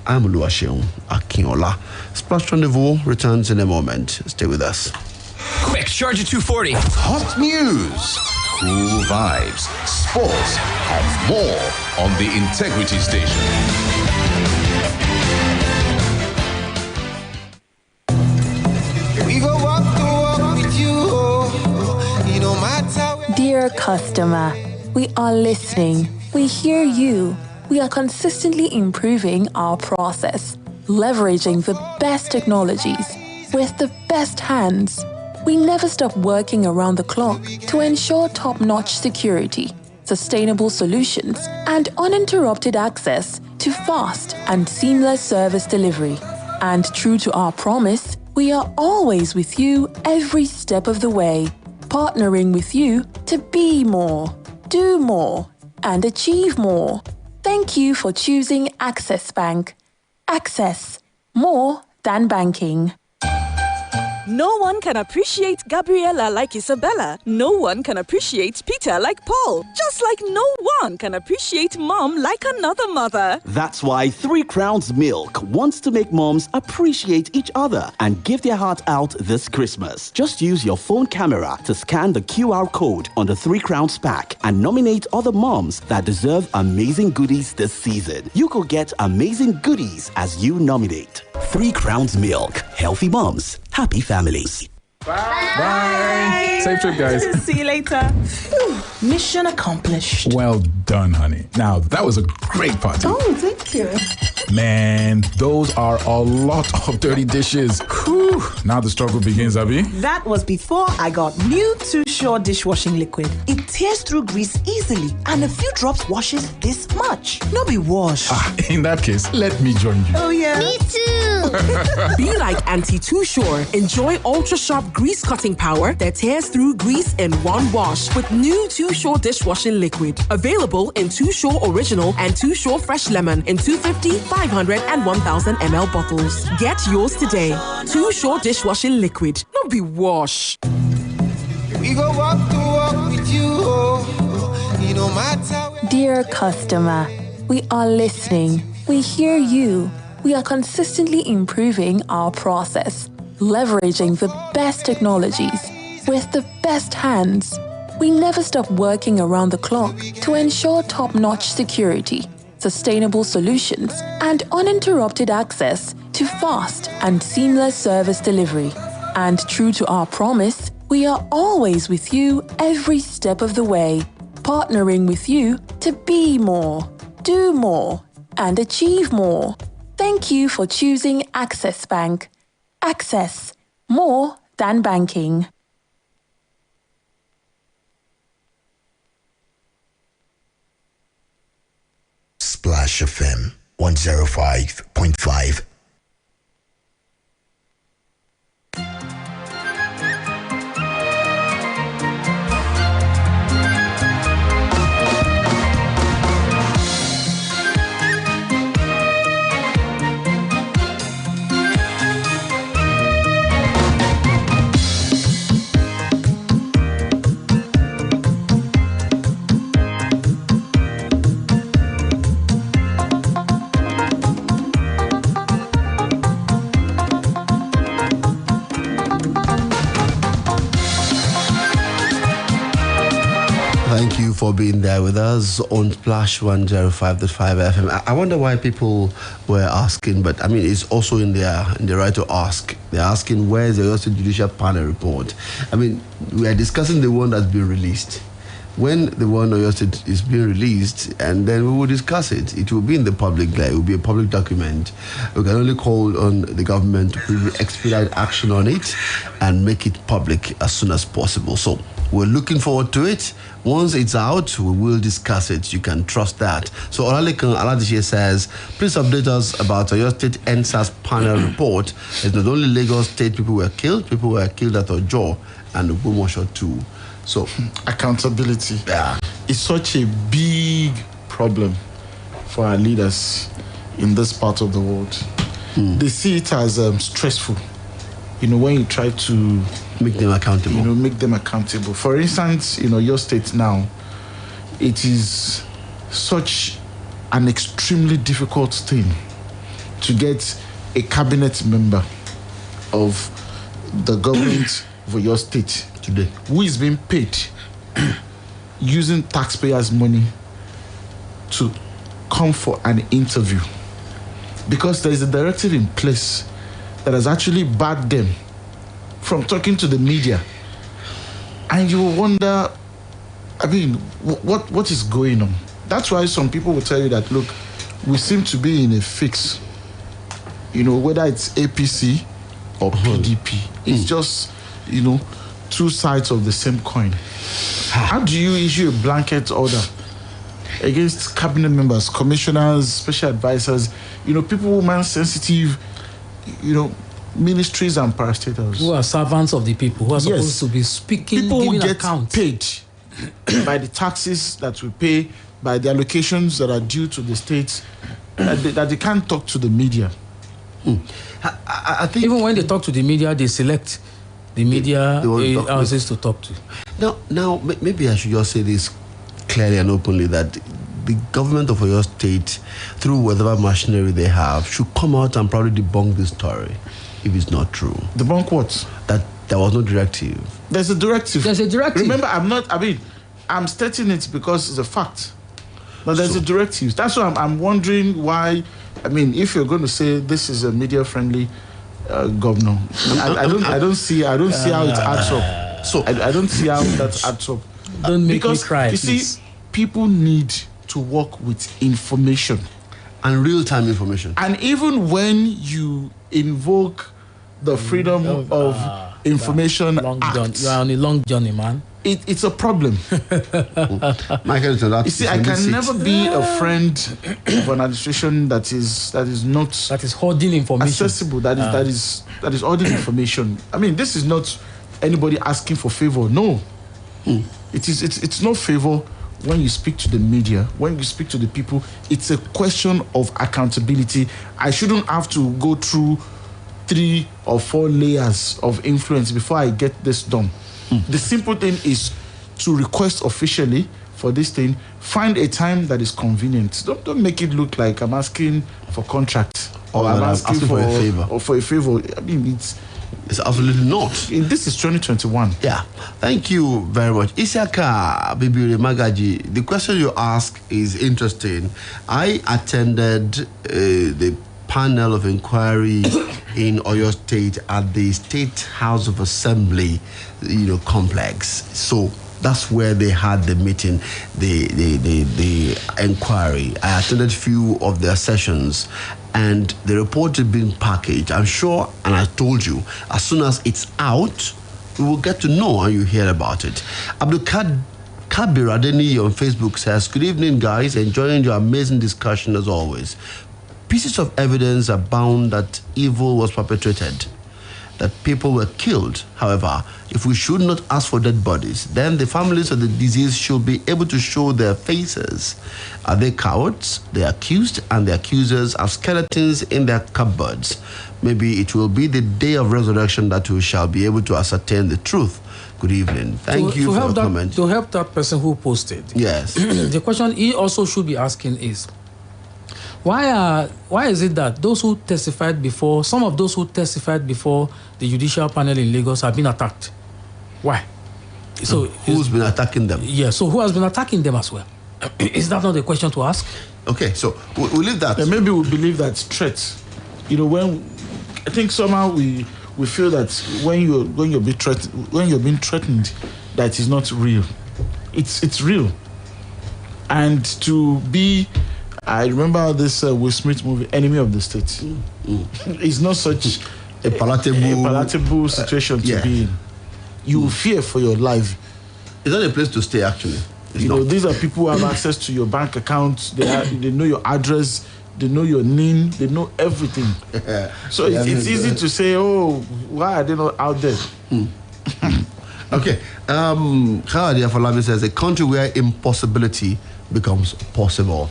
I'm Oluwaseun Akinola. Splash Rendezvous returns in a moment. Stay with us. Quick, charge at 240. Hot news, cool vibes, sports, and more on the Integrity Station. We go walk the walk with you, no matter. Dear customer, we are listening. We hear you. We are consistently improving our process, leveraging the best technologies with the best hands. We never stop working around the clock to ensure top-notch security, sustainable solutions, and uninterrupted access to fast and seamless service delivery. And true to our promise, we are always with you every step of the way, partnering with you to be more, do more, and achieve more. Thank you for choosing Access Bank. Access, more than banking. No one can appreciate Gabriella like Isabella. No one can appreciate Peter like Paul. Just like no one can appreciate Mom like another mother. That's why 3 Crowns Milk wants to make moms appreciate each other and give their heart out this Christmas. Just use your phone camera to scan the QR code on the 3 Crowns pack and nominate other moms that deserve amazing goodies this season. You could get amazing goodies as you nominate. 3 Crowns Milk. Healthy moms. Happy families. Bye. Safe trip, guys. See you later. Whew. Mission accomplished. Well done, honey. Now, that was a great party. Oh, thank you. Man, those are a lot of dirty dishes. Whew. Now the struggle begins, Abby. That was before I got new Too Sure dishwashing liquid. It tears through grease easily, and a few drops washes this much. No be wash. In that case, let me join you. Oh, yeah. Me too. Be like Auntie Too Sure. Enjoy ultra-sharp grease-cutting power that tears through grease in one wash with new Too Sure dishwashing liquid. Available in Too Sure Original and Too Sure Fresh Lemon in 250, 500, and 1000 ml bottles. Get yours today. Too Sure dishwashing liquid. No be wash. We go walk to walk with you, no matter. Dear customer, we are listening. We hear you. We are consistently improving our process, leveraging the best technologies with the best hands. We never stop working around the clock to ensure top-notch security, sustainable solutions, and uninterrupted access to fast and seamless service delivery. And true to our promise, we are always with you every step of the way, partnering with you to be more, do more, and achieve more. Thank you for choosing Access Bank. Access, more than banking. Splash FM 105.5. Thank you for being there with us on Splash 105.5 FM. I wonder why people were asking, but I mean, it's also in their right to ask. They're asking, where's the Judicial panel report? I mean, we are discussing the one that's been released. When the one is being released, and then we will discuss it. It will be in the public there. It will be a public document. We can only call on the government to expedite action on it and make it public as soon as possible. So we're looking forward to it. Once it's out, we will discuss it. You can trust that. So Olalekan Aladishe says, please update us about your state NSAS panel report. It's not only Lagos State people were killed at Ojo and Ogbomoso too. So accountability is such a big problem for our leaders in this part of the world. They see it as stressful. When you try to make them accountable. For instance, your state now, it is such an extremely difficult thing to get a cabinet member of the government for your state today who is being paid using taxpayers' money to come for an interview, because there is a directive in place that has actually barred them from talking to the media. And you wonder, I mean, what is going on? That's why some people will tell you that, look, we seem to be in a fix. You know, whether it's APC or PDP, it's just, you know, two sides of the same coin. How do you issue a blanket order against cabinet members, commissioners, special advisors, you know, people who are sensitive, you know, ministries and parastatals? Who are servants of the people, who are supposed to be speaking, people giving who get account. paid by the taxes that we pay, by the allocations that are due to the states, that they can't talk to the media. I think even when they talk to the media, they select the media houses to talk to. Now, maybe I should just say this clearly and openly, that the government of Oyo State, through whatever machinery they have, should come out and probably debunk this story if it's not true. Debunk what? That there was no directive. There's a directive. There's a directive. Remember, I'm stating it because it's a fact. But there's a directive. That's why I'm wondering why. I mean, if you're going to say this is a media-friendly governor, I don't see how it adds up. So I don't see how that adds up. Don't make me cry. You see, people need to work with information and real-time information. And even when you invoke the Freedom of Information Act, you are on a long journey, man. It's a problem. Michael, you see, I can never be a friend of an administration that is hoarding information, accessible. That is hoarding information. I mean, this is not anybody asking for favor. No, it's no favor. When you speak to the media, when you speak to the people, it's a question of accountability. I shouldn't have to go through 3 or 4 layers of influence before I get this done. The simple thing is to request officially for this thing, find a time that is convenient. Don't make it look like I'm asking for contract or I'm asking for a favor. Or for a favor. I mean, it's absolutely not. This is 2021. Yeah. Thank you very much. Isiaka Bibiri Magaji, the question you ask is interesting. I attended the panel of inquiry in Oyo State at the State House of Assembly, complex. So that's where they had the meeting, the inquiry. I attended few of their sessions, and the report had been packaged. I'm sure, and I told you, as soon as it's out, we will get to know and you hear about it. Abdul Kabir Adeni on Facebook says, "Good evening, guys. Enjoying your amazing discussion as always. Pieces of evidence abound that evil was perpetrated, that people were killed. However, if we should not ask for dead bodies, then the families of the deceased should be able to show their faces. Are they cowards? The accused and the accusers have skeletons in their cupboards. Maybe it will be the day of resurrection that we shall be able to ascertain the truth. Good evening." Thank you for your comment. To help that person who posted. Yes. The question he also should be asking is, why is it that those who testified before, some of those who testified before the judicial panel in Lagos have been attacked? Why? So who's been attacking them? Yeah, so who has been attacking them as well? Is that not a question to ask? Okay, so we'll leave that. And maybe we believe that threats. When I think somehow we feel that when you're being threatened, that is not real. It's real. And to be, I remember this Will Smith movie, Enemy of the State. It's not such a palatable situation to be in. You fear for your life. It's not a place to stay, actually. These are people who have access to your bank account. They know your address. They know your name. They know everything. So it's easy to say, oh, why are they not out there? Okay. Khadi Afolabi says, a country where impossibility becomes possible.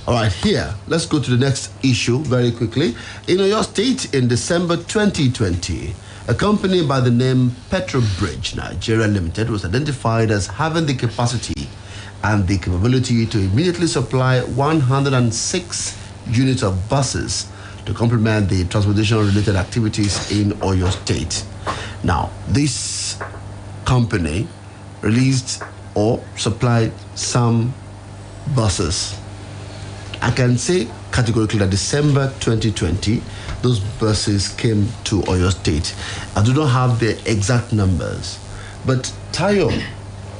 All right, here, let's go to the next issue very quickly. In Oyo State, in December 2020, a company by the name Petrobridge Nigeria Limited was identified as having the capacity and the capability to immediately supply 106 units of buses to complement the transportation-related activities in Oyo State. Now, this company released or supplied some buses. I can say categorically that December 2020, those buses came to Oyo State. I do not have the exact numbers, but Tayo,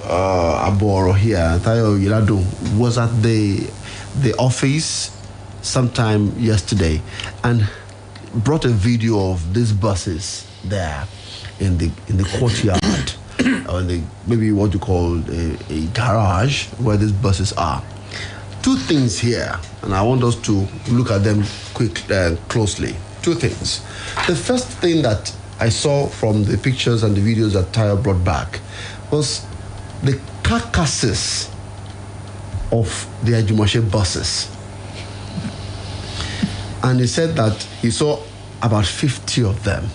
Aboro here, Tayo Yilado, was at the office sometime yesterday and brought a video of these buses there in the courtyard or maybe what you call a garage where these buses are. Two things here, and I want us to look at them closely. Two things. The first thing that I saw from the pictures and the videos that Tayo brought back was the carcasses of the Ajumoshe buses. And he said that he saw about 50 of them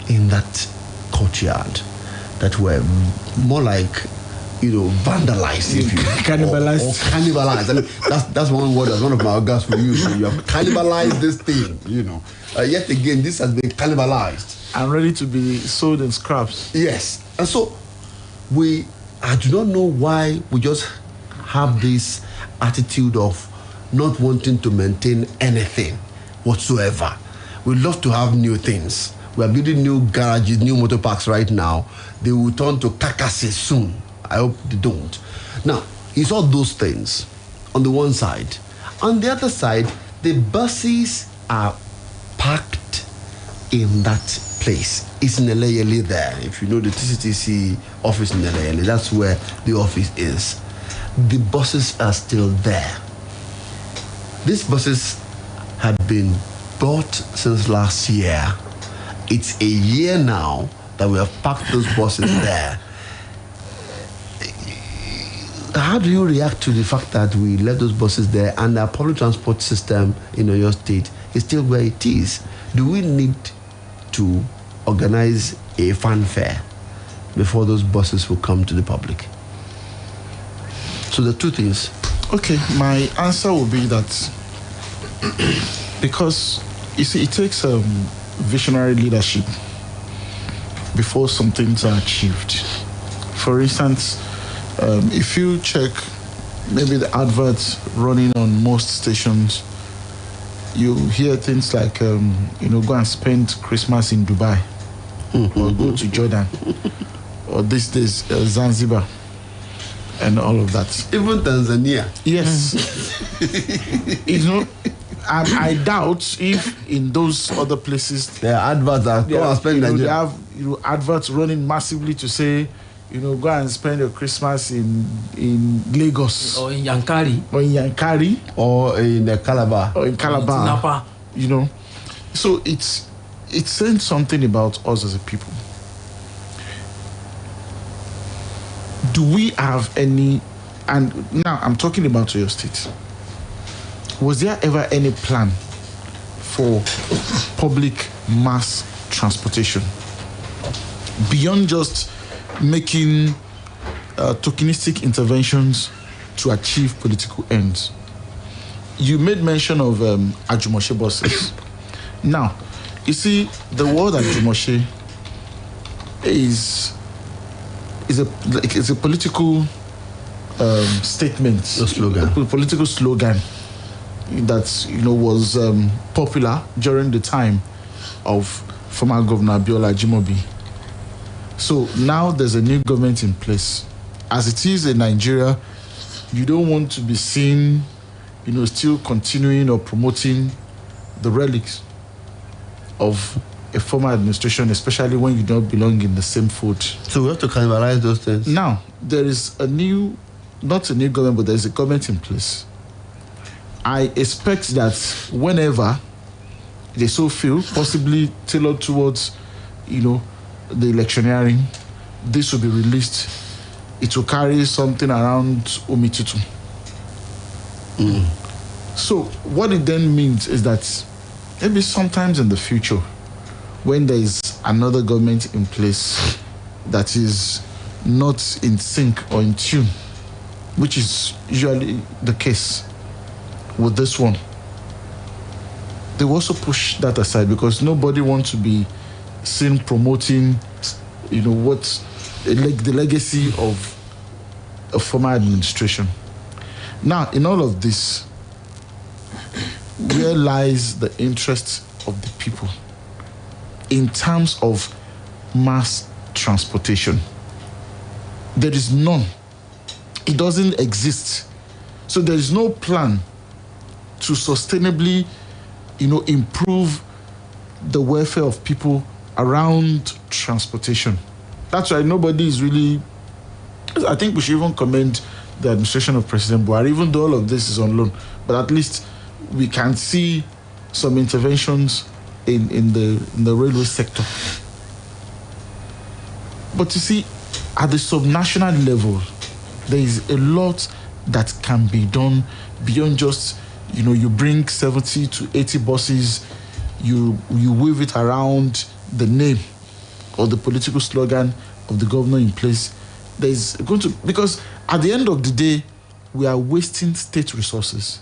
in that courtyard that were more like, vandalized, if you cannibalized. Or cannibalized. I mean, that's one word that one of my organs will use. You have cannibalized this thing, yet again, this has been cannibalized. And ready to be sold in scraps. Yes. And so, I do not know why we just have this attitude of not wanting to maintain anything whatsoever. We love to have new things. We are building new garages, new motor parks right now. They will turn to carcasses soon. I hope they don't. Now, it's all those things on the one side. On the other side, the buses are parked in that place. It's in Eleyele there. If you know the TCTC office in Eleyele, that's where the office is. The buses are still there. These buses had been bought since last year. It's a year now that we have parked those buses there. How do you react to the fact that we left those buses there and our public transport system in Oyo State is still where it is? Do we need to organize a fanfare before those buses will come to the public? So the two things. Okay, my answer will be that because, you see, it takes visionary leadership before some things are achieved. For instance, if you check maybe the adverts running on most stations, you hear things like, go and spend Christmas in Dubai, or go to Jordan, or these days Zanzibar, and all of that. Even Tanzania. Yes. I doubt if in those other places there are adverts that go and spend they have adverts running massively to say, go and spend your Christmas in Lagos or in Yankari or in Calabar or in Calabar, Napa. So it's saying something about us as a people. Do we have any? And now I'm talking about your state. Was there ever any plan for public mass transportation beyond just making tokenistic interventions to achieve political ends? You made mention of Ajumoshe buses. Now, you see, the word Ajumoshe is a political statement, a political slogan that was popular during the time of former Governor Abiola Ajimobi. So now there's a new government in place. As it is in Nigeria, you don't want to be seen, still continuing or promoting the relics of a former administration, especially when you don't belong in the same fold. So we have to cannibalize those things. Now, there is not a new government, but there is a government in place. I expect that whenever they so feel, possibly tailored towards, the electioneering, this will be released. It will carry something around Omitutu. So what it then means is that maybe sometimes in the future, when there is another government in place that is not in sync or in tune, which is usually the case with this one, they will also push that aside because nobody wants to be seen promoting, what the legacy of a former administration. Now, in all of this, where lies the interest of the people in terms of mass transportation? There is none. It doesn't exist. So there is no plan to sustainably, improve the welfare of people around transportation. That's why nobody is really. I think we should even commend the administration of President Buhari, even though all of this is on loan. But at least we can see some interventions in the railway sector. But you see, at the subnational level, there is a lot that can be done beyond just, you bring 70 to 80 buses, you wave it around the name or the political slogan of the governor in place. There's going to, because at the end of the day, we are wasting state resources.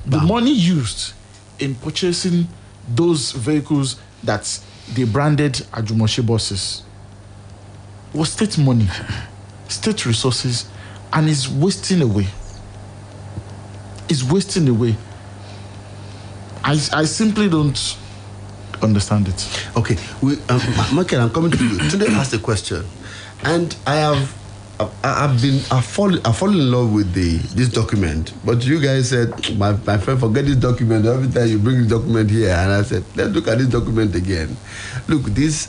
The money used in purchasing those vehicles that they branded Ajumoshe buses was state money, state resources, and is wasting away. It's wasting away. I simply don't understand it. Okay, Michael, I'm coming to you. Today asked a question, and I've fallen in love with this document. But you guys said, my friend, forget this document. Every time you bring this document here, and I said, let's look at this document again. Look, this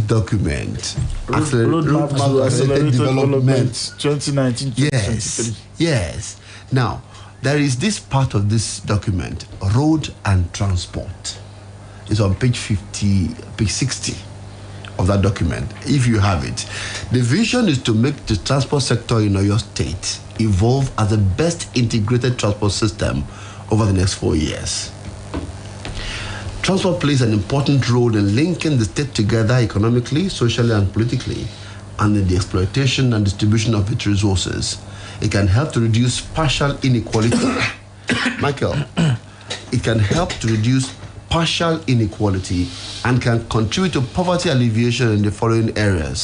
document, Roadmap to Accelerated Development 2019-2023. Yes. Now, there is this part of this document, road and transport. It's on page 60 of that document, if you have it. The vision is to make the transport sector in your state evolve as the best integrated transport system over the next 4 years. Transport plays an important role in linking the state together economically, socially, and politically, and in the exploitation and distribution of its resources. It can help to reduce spatial inequality. Michael, it can help to reduce spatial inequality and can contribute to poverty alleviation in the following areas: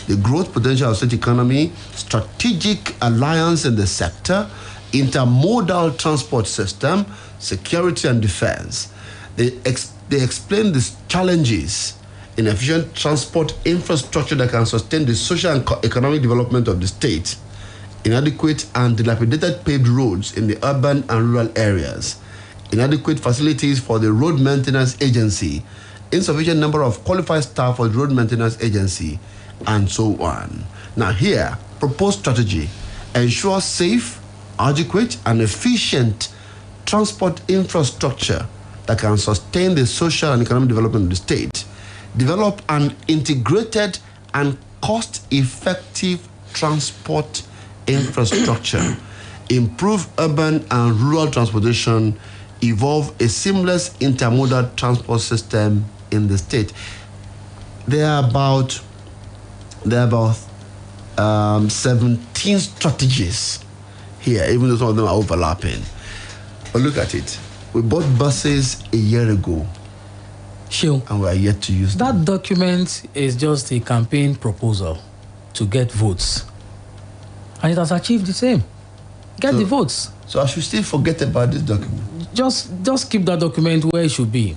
the growth potential of state economy, strategic alliance in the sector, intermodal transport system, security and defense. They explain these challenges in efficient transport infrastructure that can sustain the social and economic development of the state, inadequate and dilapidated paved roads in the urban and rural areas, inadequate facilities for the road maintenance agency, insufficient number of qualified staff for the road maintenance agency, and so on. Now here, proposed strategy: ensure safe, adequate, and efficient transport infrastructure that can sustain the social and economic development of the state. Develop an integrated and cost-effective transport infrastructure. Improve urban and rural transportation. Evolve a seamless intermodal transport system in the state. There are about 17 strategies here, even though some of them are overlapping. But look at it. We bought buses a year ago. Sure. And we are yet to use them. That document is just a campaign proposal to get votes. And it has achieved the same. Get the votes. So I should still forget about this document? Just keep that document where it should be.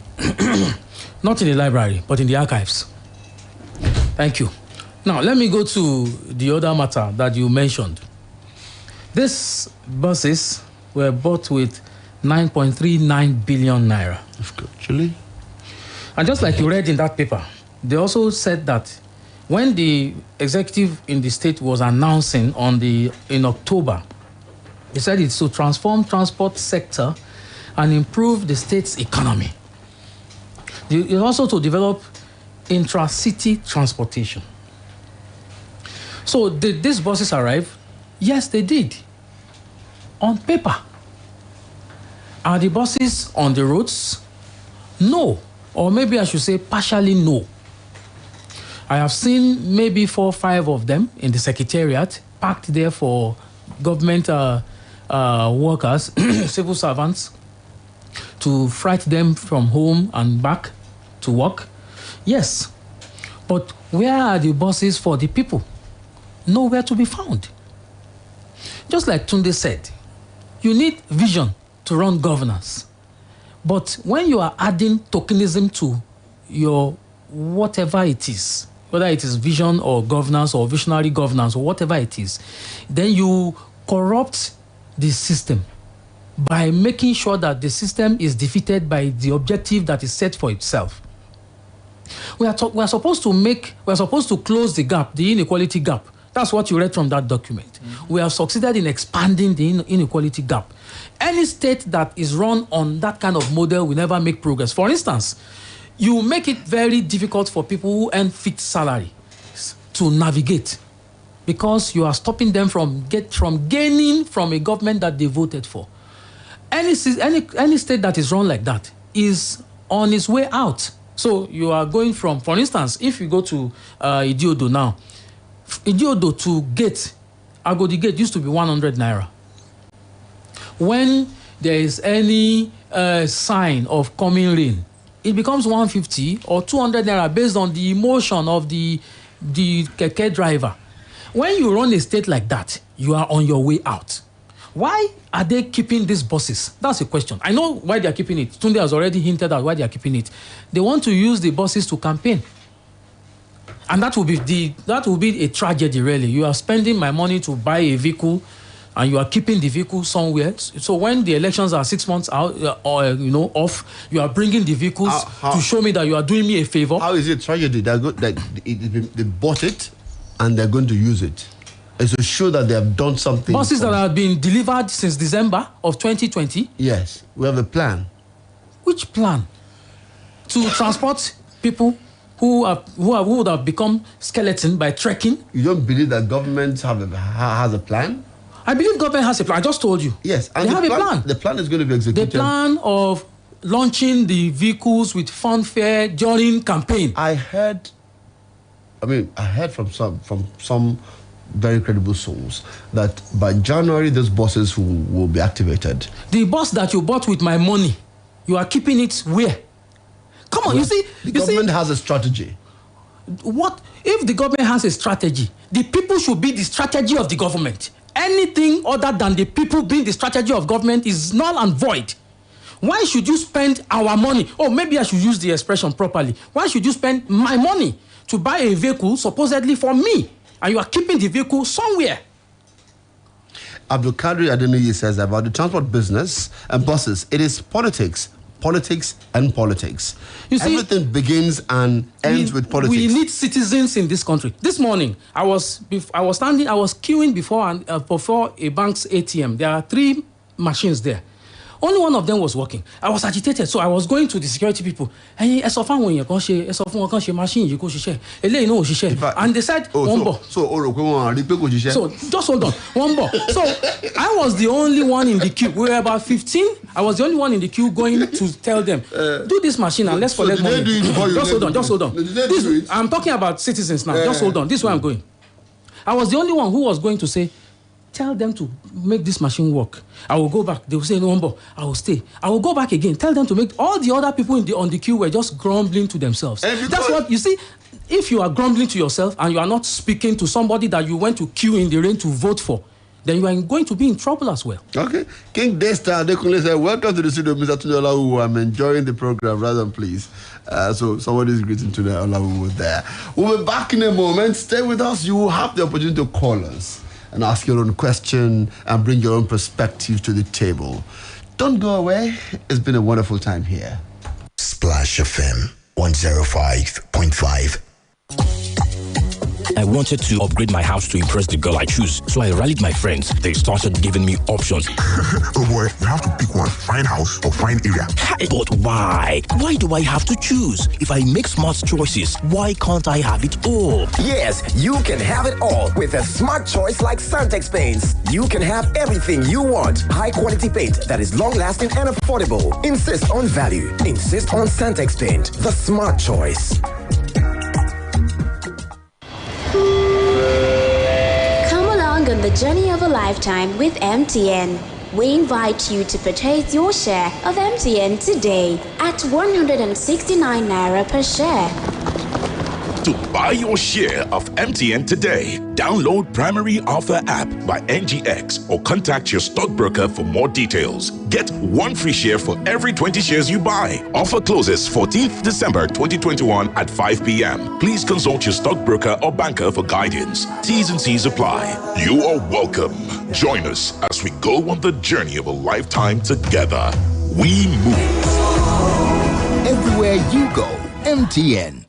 Not in the library, but in the archives. Thank you. Now, let me go to the other matter that you mentioned. These buses were bought with 9.39 billion naira. Actually. And just like you read in that paper, they also said that when the executive in the state was announcing in October, he said it's to transform transport sector and improve the state's economy. It's also to develop intra-city transportation. So did these buses arrive? Yes, they did. On paper. Are the buses on the roads? No. Or maybe I should say partially no. I have seen maybe 4 or 5 of them in the secretariat, parked there for government workers, civil servants, to freight them from home and back to work. Yes. But where are the buses for the people? Nowhere to be found. Just like Tunde said, you need vision to run governance. But when you are adding tokenism to your whatever it is, whether it is vision or governance or visionary governance or whatever it is, then you corrupt the system by making sure that the system is defeated by the objective that is set for itself. We are supposed to close the gap, the inequality gap. That's what you read from that document. We have succeeded in expanding the inequality gap. Any state that is run on that kind of model will never make progress. For instance, you make it very difficult for people who earn fixed salary to navigate because you are stopping them from gaining from a government that they voted for. Any state that is run like that is on its way out. So you are going from, for instance, if you go to Idiodo now, Idiodo to gate, Agodi gate used to be 100 naira. When there is any sign of coming rain, it becomes 150 or 200 naira based on the emotion of the keke driver. When you run a state like that, you are on your way out. Why are they keeping these buses? That's a question. I know why they are keeping it. Tunde has already hinted at why they are keeping it. They want to use the buses to campaign. And that will be a tragedy, really. You are spending my money to buy a vehicle and you are keeping the vehicle somewhere. So when the elections are 6 months out off, you are bringing the vehicles to show me that you are doing me a favor. How is it tragedy? They bought it and they're going to use it. It's to show that they have done something. Buses that have been delivered since December of 2020? Yes, we have a plan. Which plan? To transport people who would have become skeleton by trekking? You don't believe that government has a plan? I believe government has a plan. I just told you. Yes, and they have a plan. The plan is going to be executed. The plan of launching the vehicles with fanfare during campaign. I heard from some very credible source that by January those buses will be activated. The bus that you bought with my money, you are keeping it where? Come on, the government has a strategy. What if the government has a strategy? The people should be the strategy of the government. Anything other than the people being the strategy of government is null and void. Why should you spend our money? Oh, maybe I should use the expression properly. Why should you spend my money to buy a vehicle supposedly for me? And you are keeping the vehicle somewhere. Abdul Kadri Adeniyi says about the transport business and buses, it is politics, and politics. You see, everything begins and ends with politics. We need citizens in this country. This morning, I was queuing before a bank's ATM. There are 3 machines there. Only one of them was working. I was agitated, so I was going to the security people. And they said, one ball. So, just hold on, one ball. So, I was the only one in the queue. We were about 15. I was the only one in the queue going to tell them, do this machine and let's collect money. Just hold on. I'm talking about citizens now. Just hold on. This is where I'm going. I was the only one who was going to say, tell them to make this machine work. I will go back. They will say, no, I will stay. I will go back again. Tell them to make. All the other people on the queue were just grumbling to themselves. That's what, you see, if you are grumbling to yourself and you are not speaking to somebody that you went to queue in the rain to vote for, then you are going to be in trouble as well. Okay. King Desta Adekunle said, welcome to the studio, Mr. Tunde Olawuwo. I'm enjoying the program, rather than please. So somebody is greeting Tunde Olawuwo there. We'll be back in a moment. Stay with us. You will have the opportunity to call us and ask your own question and bring your own perspective to the table. Don't go away. It's been a wonderful time here. Splash FM 105.5. I wanted to upgrade my house to impress the girl I choose, so I rallied my friends. They started giving me options. Oh boy, you have to pick one. Fine house or fine area. But why? Why do I have to choose? If I make smart choices, why can't I have it all? Yes, you can have it all with a smart choice like Santex Paints. You can have everything you want. High quality paint that is long lasting and affordable. Insist on value. Insist on Santex Paint. The smart choice. On the journey of a lifetime with MTN. We invite you to purchase your share of MTN today at 169 Naira per share. to buy your share of MTN today. Download Primary Offer app by NGX or contact your stockbroker for more details. Get 1 free share for every 20 shares you buy. Offer closes 14th December 2021 at 5 p.m. Please consult your stockbroker or banker for guidance. T's and C's apply. You are welcome. Join us as we go on the journey of a lifetime together. We move. Everywhere you go, MTN.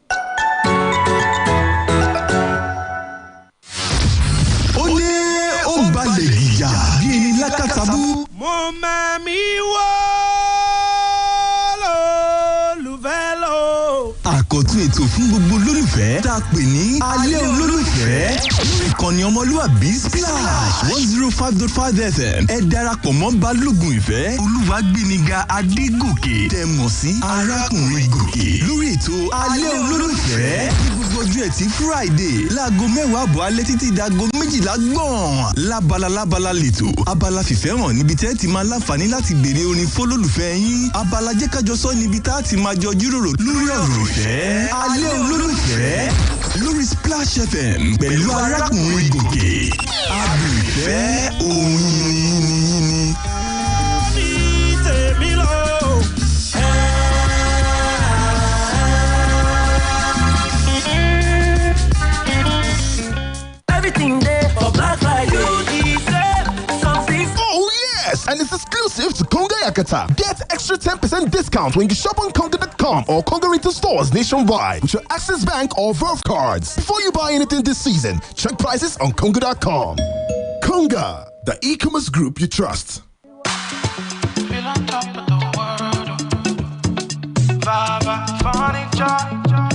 Mo máa mi wọ́ lólùfẹ́. Àkọ́tún ètò fún gbogbo olólùfẹ́ tá a pè ní alẹ́ olólùfẹ́. Ìkànnì ọmọlúwàbí Splash 105.5 FM. Ẹ darapọ̀ mọ́ Balógun ìfẹ́. Olúwagbémiga Adégòkè. Tẹ́ mọ̀ sí arákùnrin gòkè. Lórí ètò alẹ́ olólùfẹ́. Ní gbogbo ọjọ́ Ẹtì Friday. Láago 10:00 alẹ́ títí dago 12:00 gbọ̀n. Lábala lètò. Abala fìfẹ́ hàn níbi tẹ́ ti máa láǹfààní láti béèrè orin fólólùfẹ́ yín. Abala jẹ́ kájọ sọ níbi tá a ti máa jọ jíròrò lórí ọ̀rọ̀ ìfẹ́. Alẹ́ olólùfẹ́ lórí Splash FM pẹ̀lú arákùnrin gòkè. Adùn ìfẹ́ òun yìnyín. Everything there for Black Friday. And it's exclusive to Konga Yakata. Get extra 10% discount when you shop on Konga.com or Konga retail stores nationwide with your Access Bank or Verve cards. Before you buy anything this season, check prices on Konga.com. Konga, the e-commerce group you trust. Feel on top of the world. Vava furniture,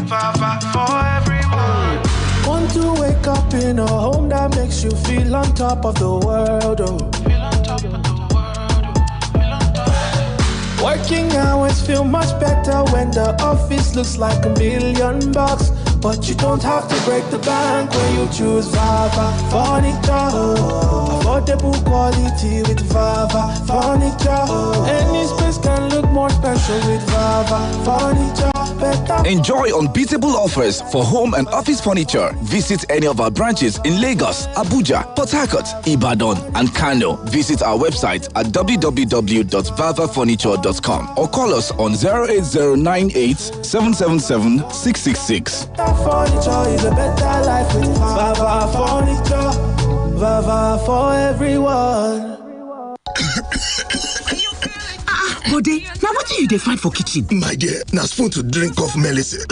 Vava for everyone. Want to wake up in a home that makes you feel on top of the world. Feel on top of the world. Working hours feel much better when the office looks like $1 million. But you don't have to break the bank when you choose Vava Furniture. Affordable quality with Vava Furniture. Any space can look more special with Vava Furniture. Enjoy unbeatable offers for home and office furniture. Visit any of our branches in Lagos, Abuja, Port Harcourt, Ibadan, and Kano. Visit our website at www.vavafurniture.com or call us on 08098 777 666. Furniture is a better life with Vava Furniture. Vava for everyone. Bode, now what do you find for kitchen? My dear, na spoon to drink off medicine.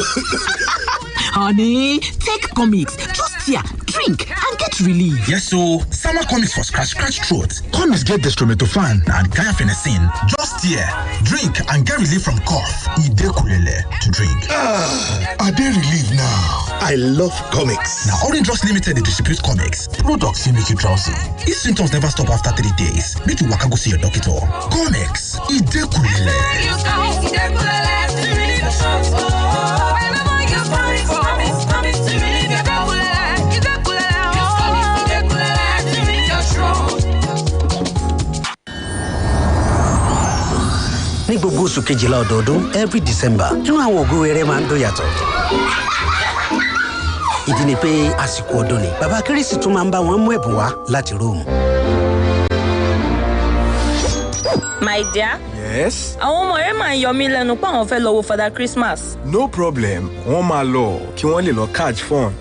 Honey, take comics. Just here, drink and get relief. Yes, so summer comics for scratch throat. Comics get dextromethorphan and guaifenesin. Just here, drink and get relief from cough. Ide kulele to drink. I dey relief now. I love comics. Now, Orange Drugs Limited, they distribute comics. Products will make you drowsy. If symptoms never stop after 3 days, make you waka go see your doctor. Comics, Ide kulele. Ní gbogbo oṣù kejìlá ọdọọdún, every December, nínú àwọn ògo eré máa ń dó yàtọ̀. Ìdí ni pé àsìkò ọdún ni bàbá Kérésì tún máa ń bá wọn mú ẹ̀bùn wá láti Rome. My dear. Yes? Àwọn ọmọ rẹ̀ máa ń yọ mí lẹ́nu pé àwọn fẹ́ lọ wo Father Christmas. No problem. Wọ́n máa lọ kí wọ́n lè lọ catch fun.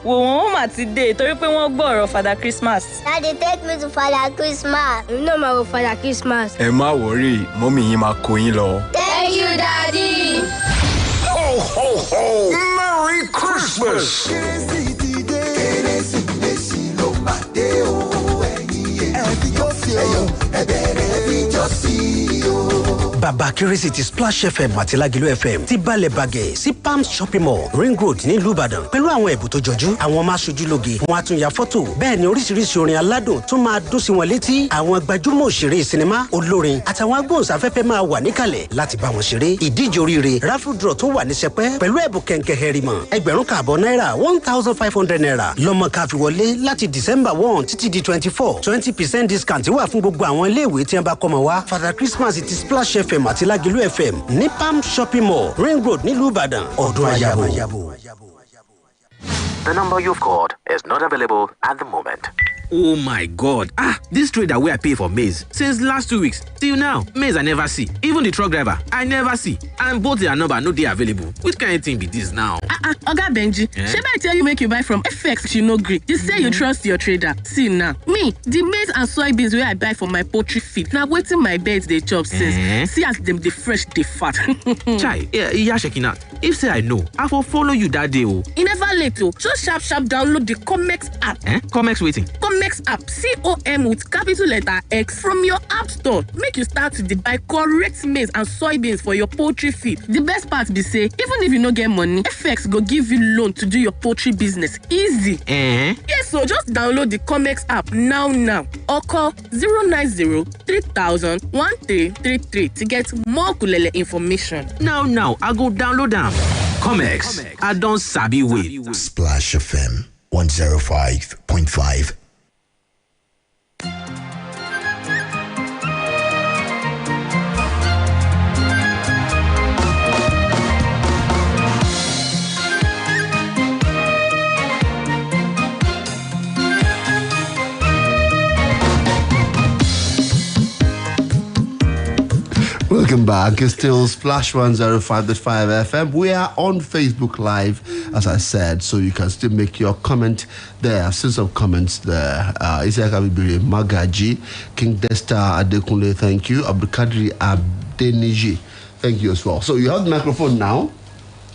Wò wọ́n mà ti dé torí pé wọ́n gbọ́ ọ̀rọ̀ Father Christmas. Daddy, take me to Father Christmas. You know my Father Christmas. Ẹ má worry, mọ́mì yín máa kó yín lọ. Thank you, Daddy. Ho, ho, ho! Merry Christmas! Bàbá Kérésì ti Splash FM àti Lágìlú FM ti balẹ̀ bàgẹ́ sí Palms Shopping Mall, Ring Road nílùú Ìbàdàn. Pẹ̀lú àwọn ẹ̀bùn tó jọjú, àwọn máa ṣojú lóge, wọn á tún ya fọ́tò. Bẹ́ẹ̀ ni oríṣiríṣi orin aládùn tún máa dún sí wọn létí. Àwọn gbajúmọ̀ òṣèré sinimá, olórin àtàwọn agbóhùnsáfẹ́fẹ́ máa wà níkàlẹ̀ láti bá wọn ṣeré. Ìdíje oríire, raffle draw tó wà ní sẹpẹ́ pẹ̀lú ẹ̀bùn kẹ̀kẹ́ hẹrìmọ̀. 1,500 naira. Lọ́mọ ká fi wọlé láti December 1 títí di 24. 20% discount wà fún gbogbo àwọn iléèwé tí wọ́n bá kọ́mọ wá. Father Christmas ti Splash FM àti Lágìlú FM ní Palm Shopping Mall, Ring Road nílùú Ìbàdàn. Ọdún àyàbò. The number you've called is not available at the moment. Oh my God. This trader where I pay for maize since last 2 weeks. Till now, maize I never see. Even the truck driver, I never see. And both their number no dey available. Which kind of thing be this now? Oga Benji, should I tell you make you buy from FX, you no gree. You say you trust your trader. See now, me, the maize and soybeans where I buy for my poultry feed. Now waiting my birds they chop since. See as them the fresh, they fat. Chai, yeah, checking out. If say I know, I will follow you that day. Oh. You never late oh. Just sharp download the Comex app. Comex waiting. Comex app, COM with capital letter X from your app store. Make you start to buy correct maize and soybeans for your poultry feed. The best part be say, even if you no get money, FX go give you loan to do your poultry business easy. Yes, so just download the Comex app now or call 090 3000 1333 to get more kulele information. Now, I go download them. Comex, I don't sabi wait. Splash FM 105.5. Welcome back. It's still Splash 105.5 FM. We are on Facebook Live, as I said, so you can still make your comment there. I've seen some comments there. Isaac Abibiri, Magaji, King Desta Adekunle, thank you. Abdulkadri Abdeniji, thank you as well. So you have the microphone now.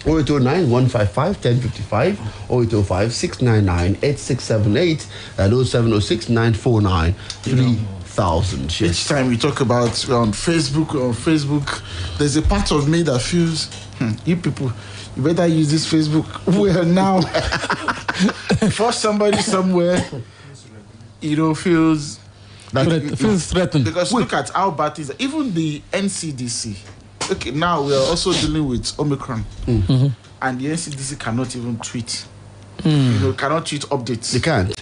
0809 155 1055, 0805 699 8678, and 0706 949 3000. Each time we talk about on Facebook, there's a part of me that feels, you people, you better use this Facebook well now. For somebody somewhere, feels threatened. Because look at how bad it is. Even the NCDC. Okay, now we are also dealing with Omicron, and the NCDC cannot even tweet. Cannot tweet updates. They can't.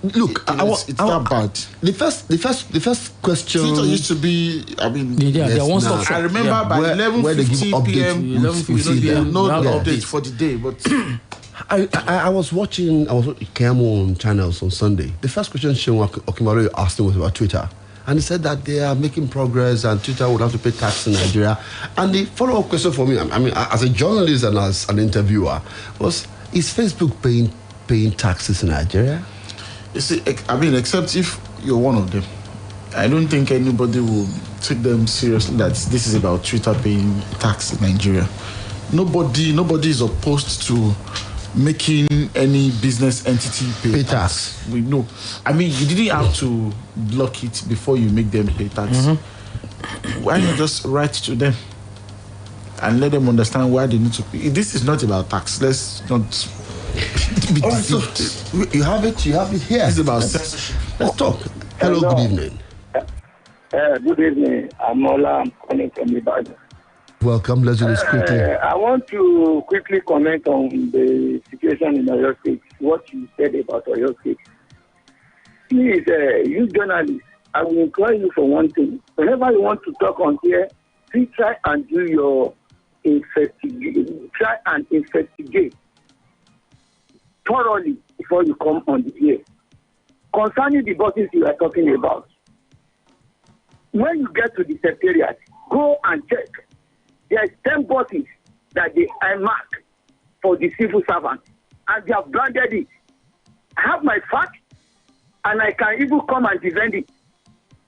Look, it's that bad. The first question. Twitter used to be. I mean, one stop shop. I remember by 11:50 p.m. No update for the day. But I was watching Kemo on channels on Sunday. The first question Seun Okimaro asked him was about Twitter. And he said that they are making progress and Twitter would have to pay tax in Nigeria. And the follow-up question for me, I mean, as a journalist and as an interviewer, was, is Facebook paying taxes in Nigeria? You see, I mean, except if you're one of them. I don't think anybody will take them seriously that this is about Twitter paying tax in Nigeria. Nobody is opposed to making any business entity pay tax. We know. I mean, you didn't have to block it before you make them pay tax. Why not just write to them and let them understand why they need to pay? This is not about tax. Let's not be deceived. So you have it here. It's about censorship. Let's talk. Hello, good evening. Good evening. I'm Ola. I'm calling from Ibadan. Welcome. Let's do this quickly. I want to quickly comment on the situation in Oyo State, what you said about Oyo State. Please, you journalists, I will encourage you for one thing. Whenever you want to talk on here, please try and do your investigate. Try and investigate thoroughly before you come on the air. Concerning the buses you are talking about, when you get to the secretariat, go and check. There's 10 buses that they mark for the civil servant, and they have branded it. I have my fact, and I can even come and defend it.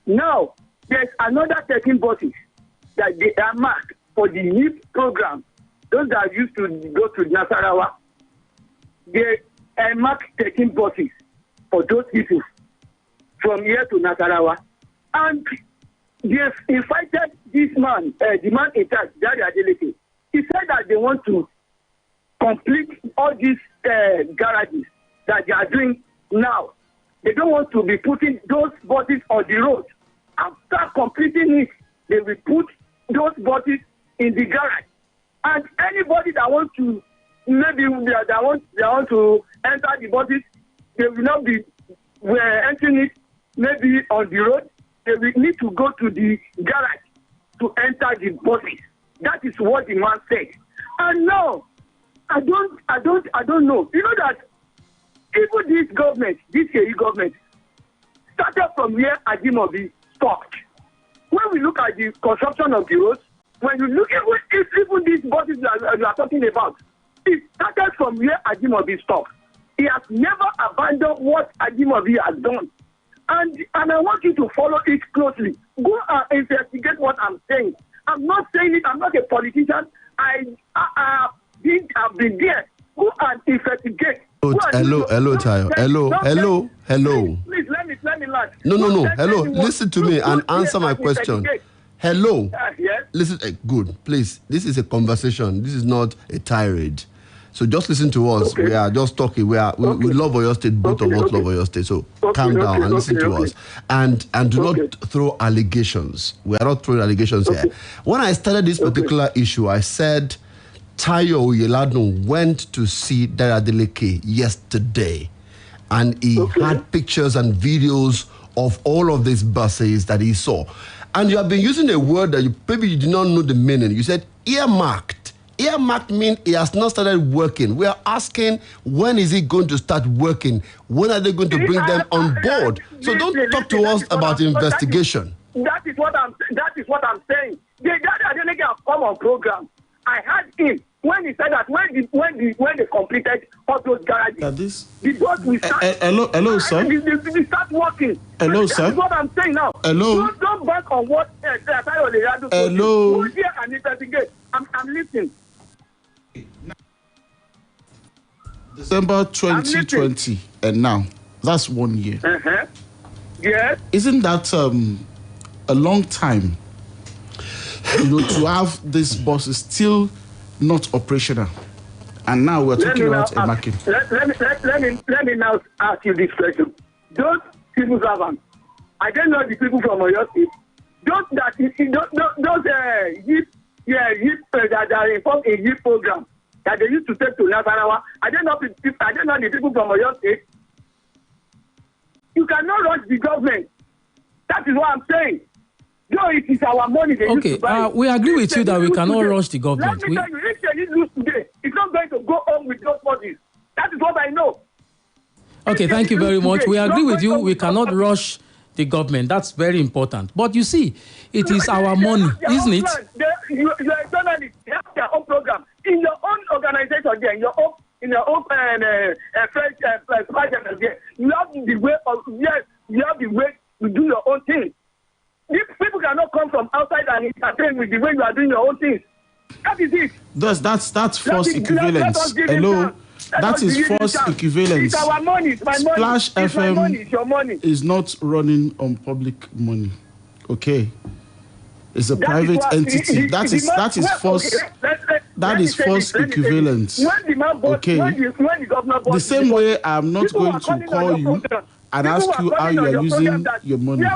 Now, there's another 13 buses that they are marked for the NIP program. Those that used to go to Nasarawa, they are marked 13 buses for those people from here to Nasarawa. And they've invited this man, the man in charge, Dari Adeleke. He said that they want to complete all these garages that they are doing now. They don't want to be putting those buses on the road. After completing it, they will put those buses in the garage. And anybody that wants to, maybe they want to enter the buses, they will not be entering it maybe on the road. They will need to go to the garage to enter the buses. That is what the man said. And no, I don't know. You know that Even this government, this AU government, started from where Ajimobi stopped. When we look at the construction of the roads, when you look at even these buses that you are talking about, it started from where Ajimobi stopped. He has never abandoned what Ajimobi has done. And I want you to follow it closely. Go and investigate what I'm saying. I'm not saying it. I'm not a politician. I've been there. Go and investigate. Hello, Tayo. Hello. Please let me land. No. Hello. Listen to me and answer my question. Hello. Yes. Listen. Good. Please. This is a conversation. This is not a tirade. So just listen to us. Okay. We are just talking. We love Oyo State. Both of us love Oyo State. So calm down and listen to us. And do not throw allegations. We are not throwing allegations here. When I started this particular issue, I said Tayo Oyeladu went to see Dara Adeleke yesterday, and he had pictures and videos of all of these buses that he saw. And you have been using a word that maybe you did not know the meaning. You said earmarked. Earmarked means he has not started working. We are asking, when is he going to start working? When are they going to bring them on board? So don't talk to us about investigation. That is what I'm saying. The Dara Adeleke have come on program. I heard him when he said that when they completed all those garages, the bus will start. Hello, sir. They start working. Hello, sir. That's what I'm saying now. Hello. Don't bank on what Tayo Oyeladu told you. Hello. Go there and investigate. I'm listening. December 2020 and now, that's 1 year. Yes. Isn't that a long time? To have this bus is still not operational, and now we're talking about a market. Let me now ask you this question. Those civil servants, I don't know the people from Oyo State. Those that that are involved in youth program that they used to take to Nasarawa. I don't know the people from Oyo State. You cannot rush the government. That is what I'm saying. No, it is our money. Okay, we agree with you that we cannot rush the government. Let me tell you, if they lose today, it's not going to go on with those bodies. That is what I know. Okay, thank you very much. We agree with you. We cannot rush the government. That's very important. But you see, it is our money, isn't it? You are a journalist. You have your own program. In your own organization, there, in your own project, there, you have the way to do your own thing. These people cannot come from outside and interfere with the way you are doing your own things. That is it. That's false equivalence. Hello. That is false equivalence. It's our money. It's my money. Splash it's FM my money. It's your money. Is not running on public money. Okay. It's a private entity. That is false. That is false equivalence. Okay. The same way I'm not going to call you and ask you how you are using your money.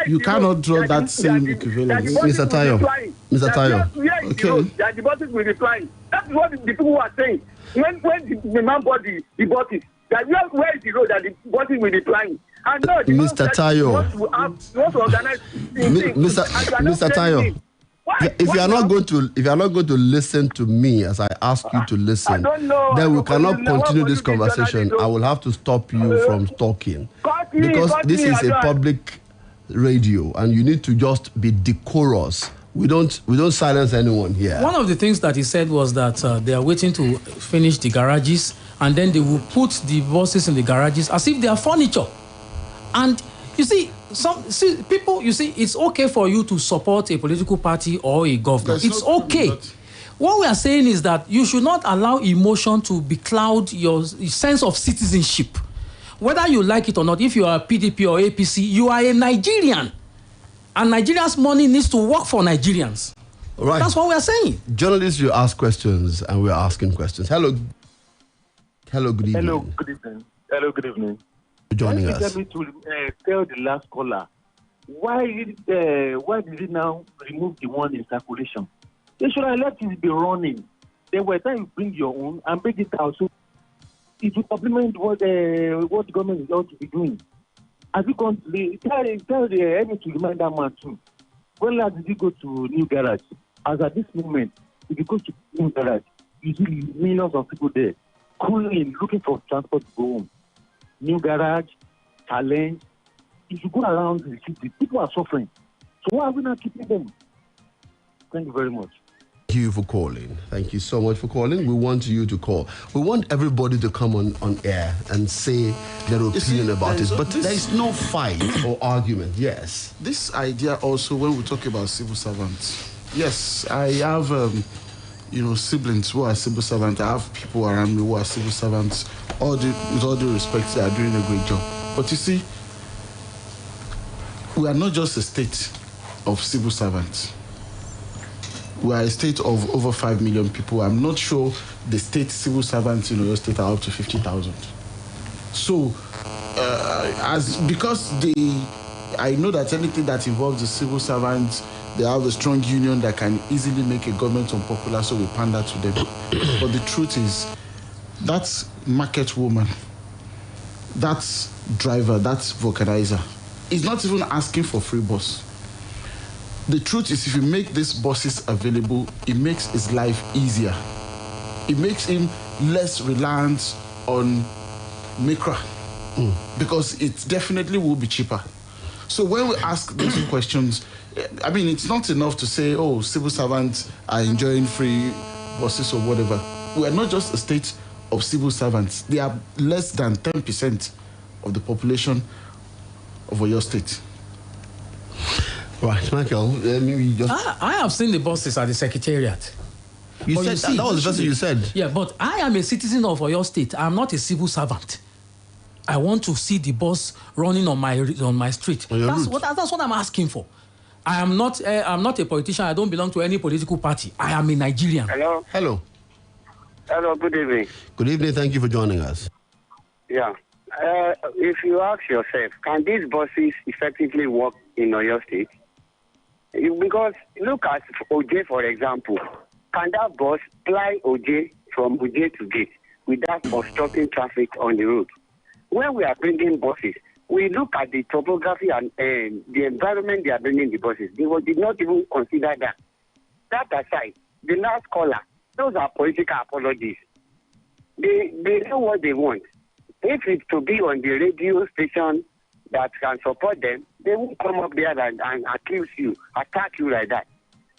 You cannot draw that same equivalence. Mr. Tayo. Okay. That the buses will be flying. That's what the people are saying. When the man bought the buses, that where is the road that the buses will be flying? And no, Mr. Tayo. Want to organize Mr. Tayo. If you are not going to listen to me as I ask you to listen, then we cannot continue this conversation. I will have to stop you from talking because this is a public radio and you need to just be decorous. We don't silence anyone here. One of the things that he said was that they are waiting to finish the garages and then they will put the buses in the garages as if they are furniture. And you see, people, it's okay for you to support a political party or a government. It's okay. What we are saying is that you should not allow emotion to becloud your sense of citizenship. Whether you like it or not, if you are PDP or APC, you are a Nigerian. And Nigeria's money needs to work for Nigerians. Right. That's what we are saying. Journalists, you ask questions and we are asking questions. Hello, good evening. Hello, good evening. Hello, good evening. Joining us. Let me tell the last caller why did he now remove the one in circulation? They should have let it be running. Then by the time you bring your own and bring it out, so it will complement what the government is ought to be doing. As you tell the enemy to remind that man too. When last did you go to new garage? As at this moment, if you go to new garage, you see millions of people there. schooling, looking for transport to go home. New garage, challenge. If you go around the city, people are suffering. So why are we not keeping them? Thank you very much. Thank you for calling. Thank you so much for calling. We want you to call. We want everybody to come on air and say their opinion about it. But there is no fight or argument. Yes. This idea also, when we talk about civil servants, yes, I have, siblings who are civil servants. I have people around me who are civil servants. With all due respect, they are doing a great job. But you see, we are not just a state of civil servants. We are a state of over 5 million people. I'm not sure the state civil servants in your state are up to 50,000. So, I know that anything that involves the civil servants, they have a strong union that can easily make a government unpopular, so we pander to them. But the truth is, that market woman, that driver, that vulcanizer, is not even asking for free bus. The truth is, if you make these buses available, it makes his life easier. It makes him less reliant on Mikra, because it definitely will be cheaper. So when we ask these questions, I mean, it's not enough to say, oh, civil servants are enjoying free buses or whatever. We are not just a state of civil servants. They are less than 10% of the population of your state. Right, Michael, maybe just... I have seen the buses at the Secretariat. You said that was the first thing you said. Yeah, but I am a citizen of Oyo State. I am not a civil servant. I want to see the bus running on my street. That's what I'm asking for. I'm not a politician. I don't belong to any political party. I am a Nigerian. Hello. Hello. Hello. Good evening. Good evening. Thank you for joining us. Yeah. If you ask yourself, can these buses effectively work in Oyo State? Because look at OJ, for example. Can that bus fly OJ from OJ to gate without obstructing traffic on the road? When we are bringing buses, we look at the topography and the environment they are bringing the buses. They did not even consider that. That aside, the last caller, those are political apologies. They know what they want. If it's to be on the radio station that can support them, they won't come up there and accuse you, attack you like that.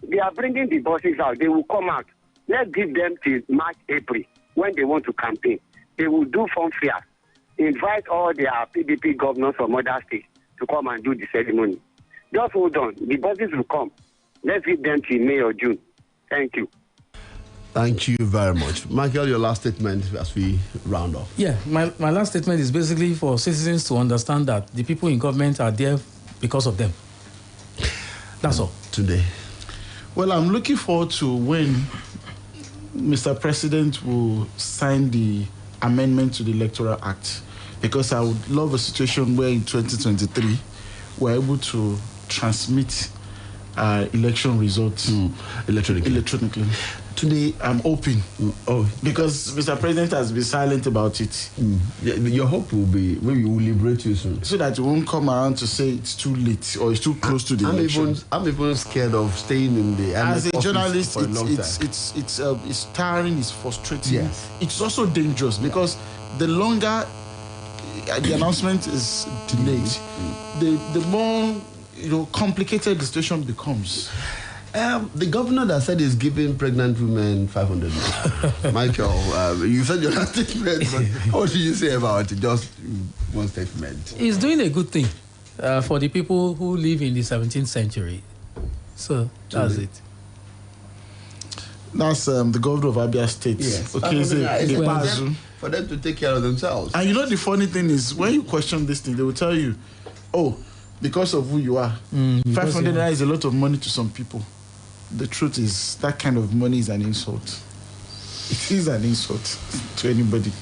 They are bringing the buses out. They will come out. Let's give them till March, April, when they want to campaign. They will do fun fairs. Invite all their PDP governors from other states to come and do the ceremony. Just hold on. The buses will come. Let's give them till May or June. Thank you. Thank you very much. Michael, your last statement as we round off. Yeah, my last statement is basically for citizens to understand that the people in government are there because of them. That's all. Today. Well, I'm looking forward to when Mr. President will sign the amendment to the Electoral Act, because I would love a situation where in 2023 we're able to transmit election results electronically. Today, I'm hoping. Because Mr. President has been silent about it. Your hope will be, maybe we will liberate you soon. So that you won't come around to say it's too late or it's too close to the election. I'm even scared of staying in the as a journalist, for a long time. It's tiring, it's frustrating. Yes. It's also dangerous because the longer the announcement is delayed, the more complicated the situation becomes. The governor that said he's giving pregnant women 500. Michael, you said your last statement, but what do you say about it? Just one statement. He's doing a good thing for the people who live in the 17th century. So that's it. That's the governor of Abia State. Yes. Okay, for them to take care of themselves. And the funny thing is, when you question this thing, they will tell you, because of who you are. 500 naira is a lot of money to some people. The truth is, that kind of money is an insult. It is an insult to anybody.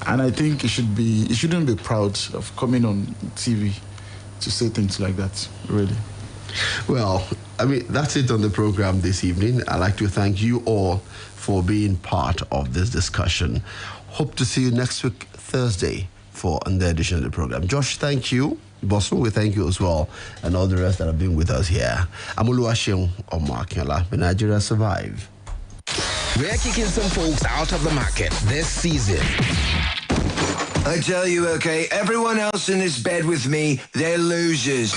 And I think it shouldn't be proud of coming on TV to say things like that, really. Well, that's it on the program this evening. I'd like to thank you all for being part of this discussion. Hope to see you next week, Thursday, for another edition of the program. Josh, thank you. Bosun, we thank you as well, and all the rest that have been with us here. I'm Oluwaseun on Akinola. May Nigeria survive. We're kicking some folks out of the market this season. I tell you, okay, everyone else in this bed with me, they're losers.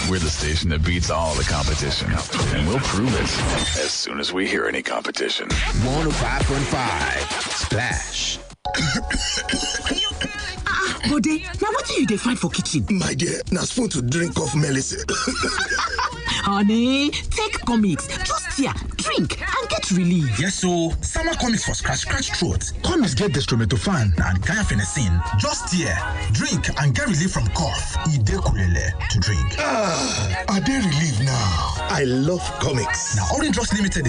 We're the station that beats all the competition. And we'll prove it as soon as we hear any competition. 105.5 Splash. Bode, now what do you find for kitchen? My dear, now spoon to drink off medicine. Honey, take comics. Just here, drink and get relief. Yes, so summer comics for scratch throat. Comics get dextromethorphan and guanfacine. Just here, drink and get relief from cough. Idekulele to drink. Are they relief now? I love comics. Now, Orange Drugs Limited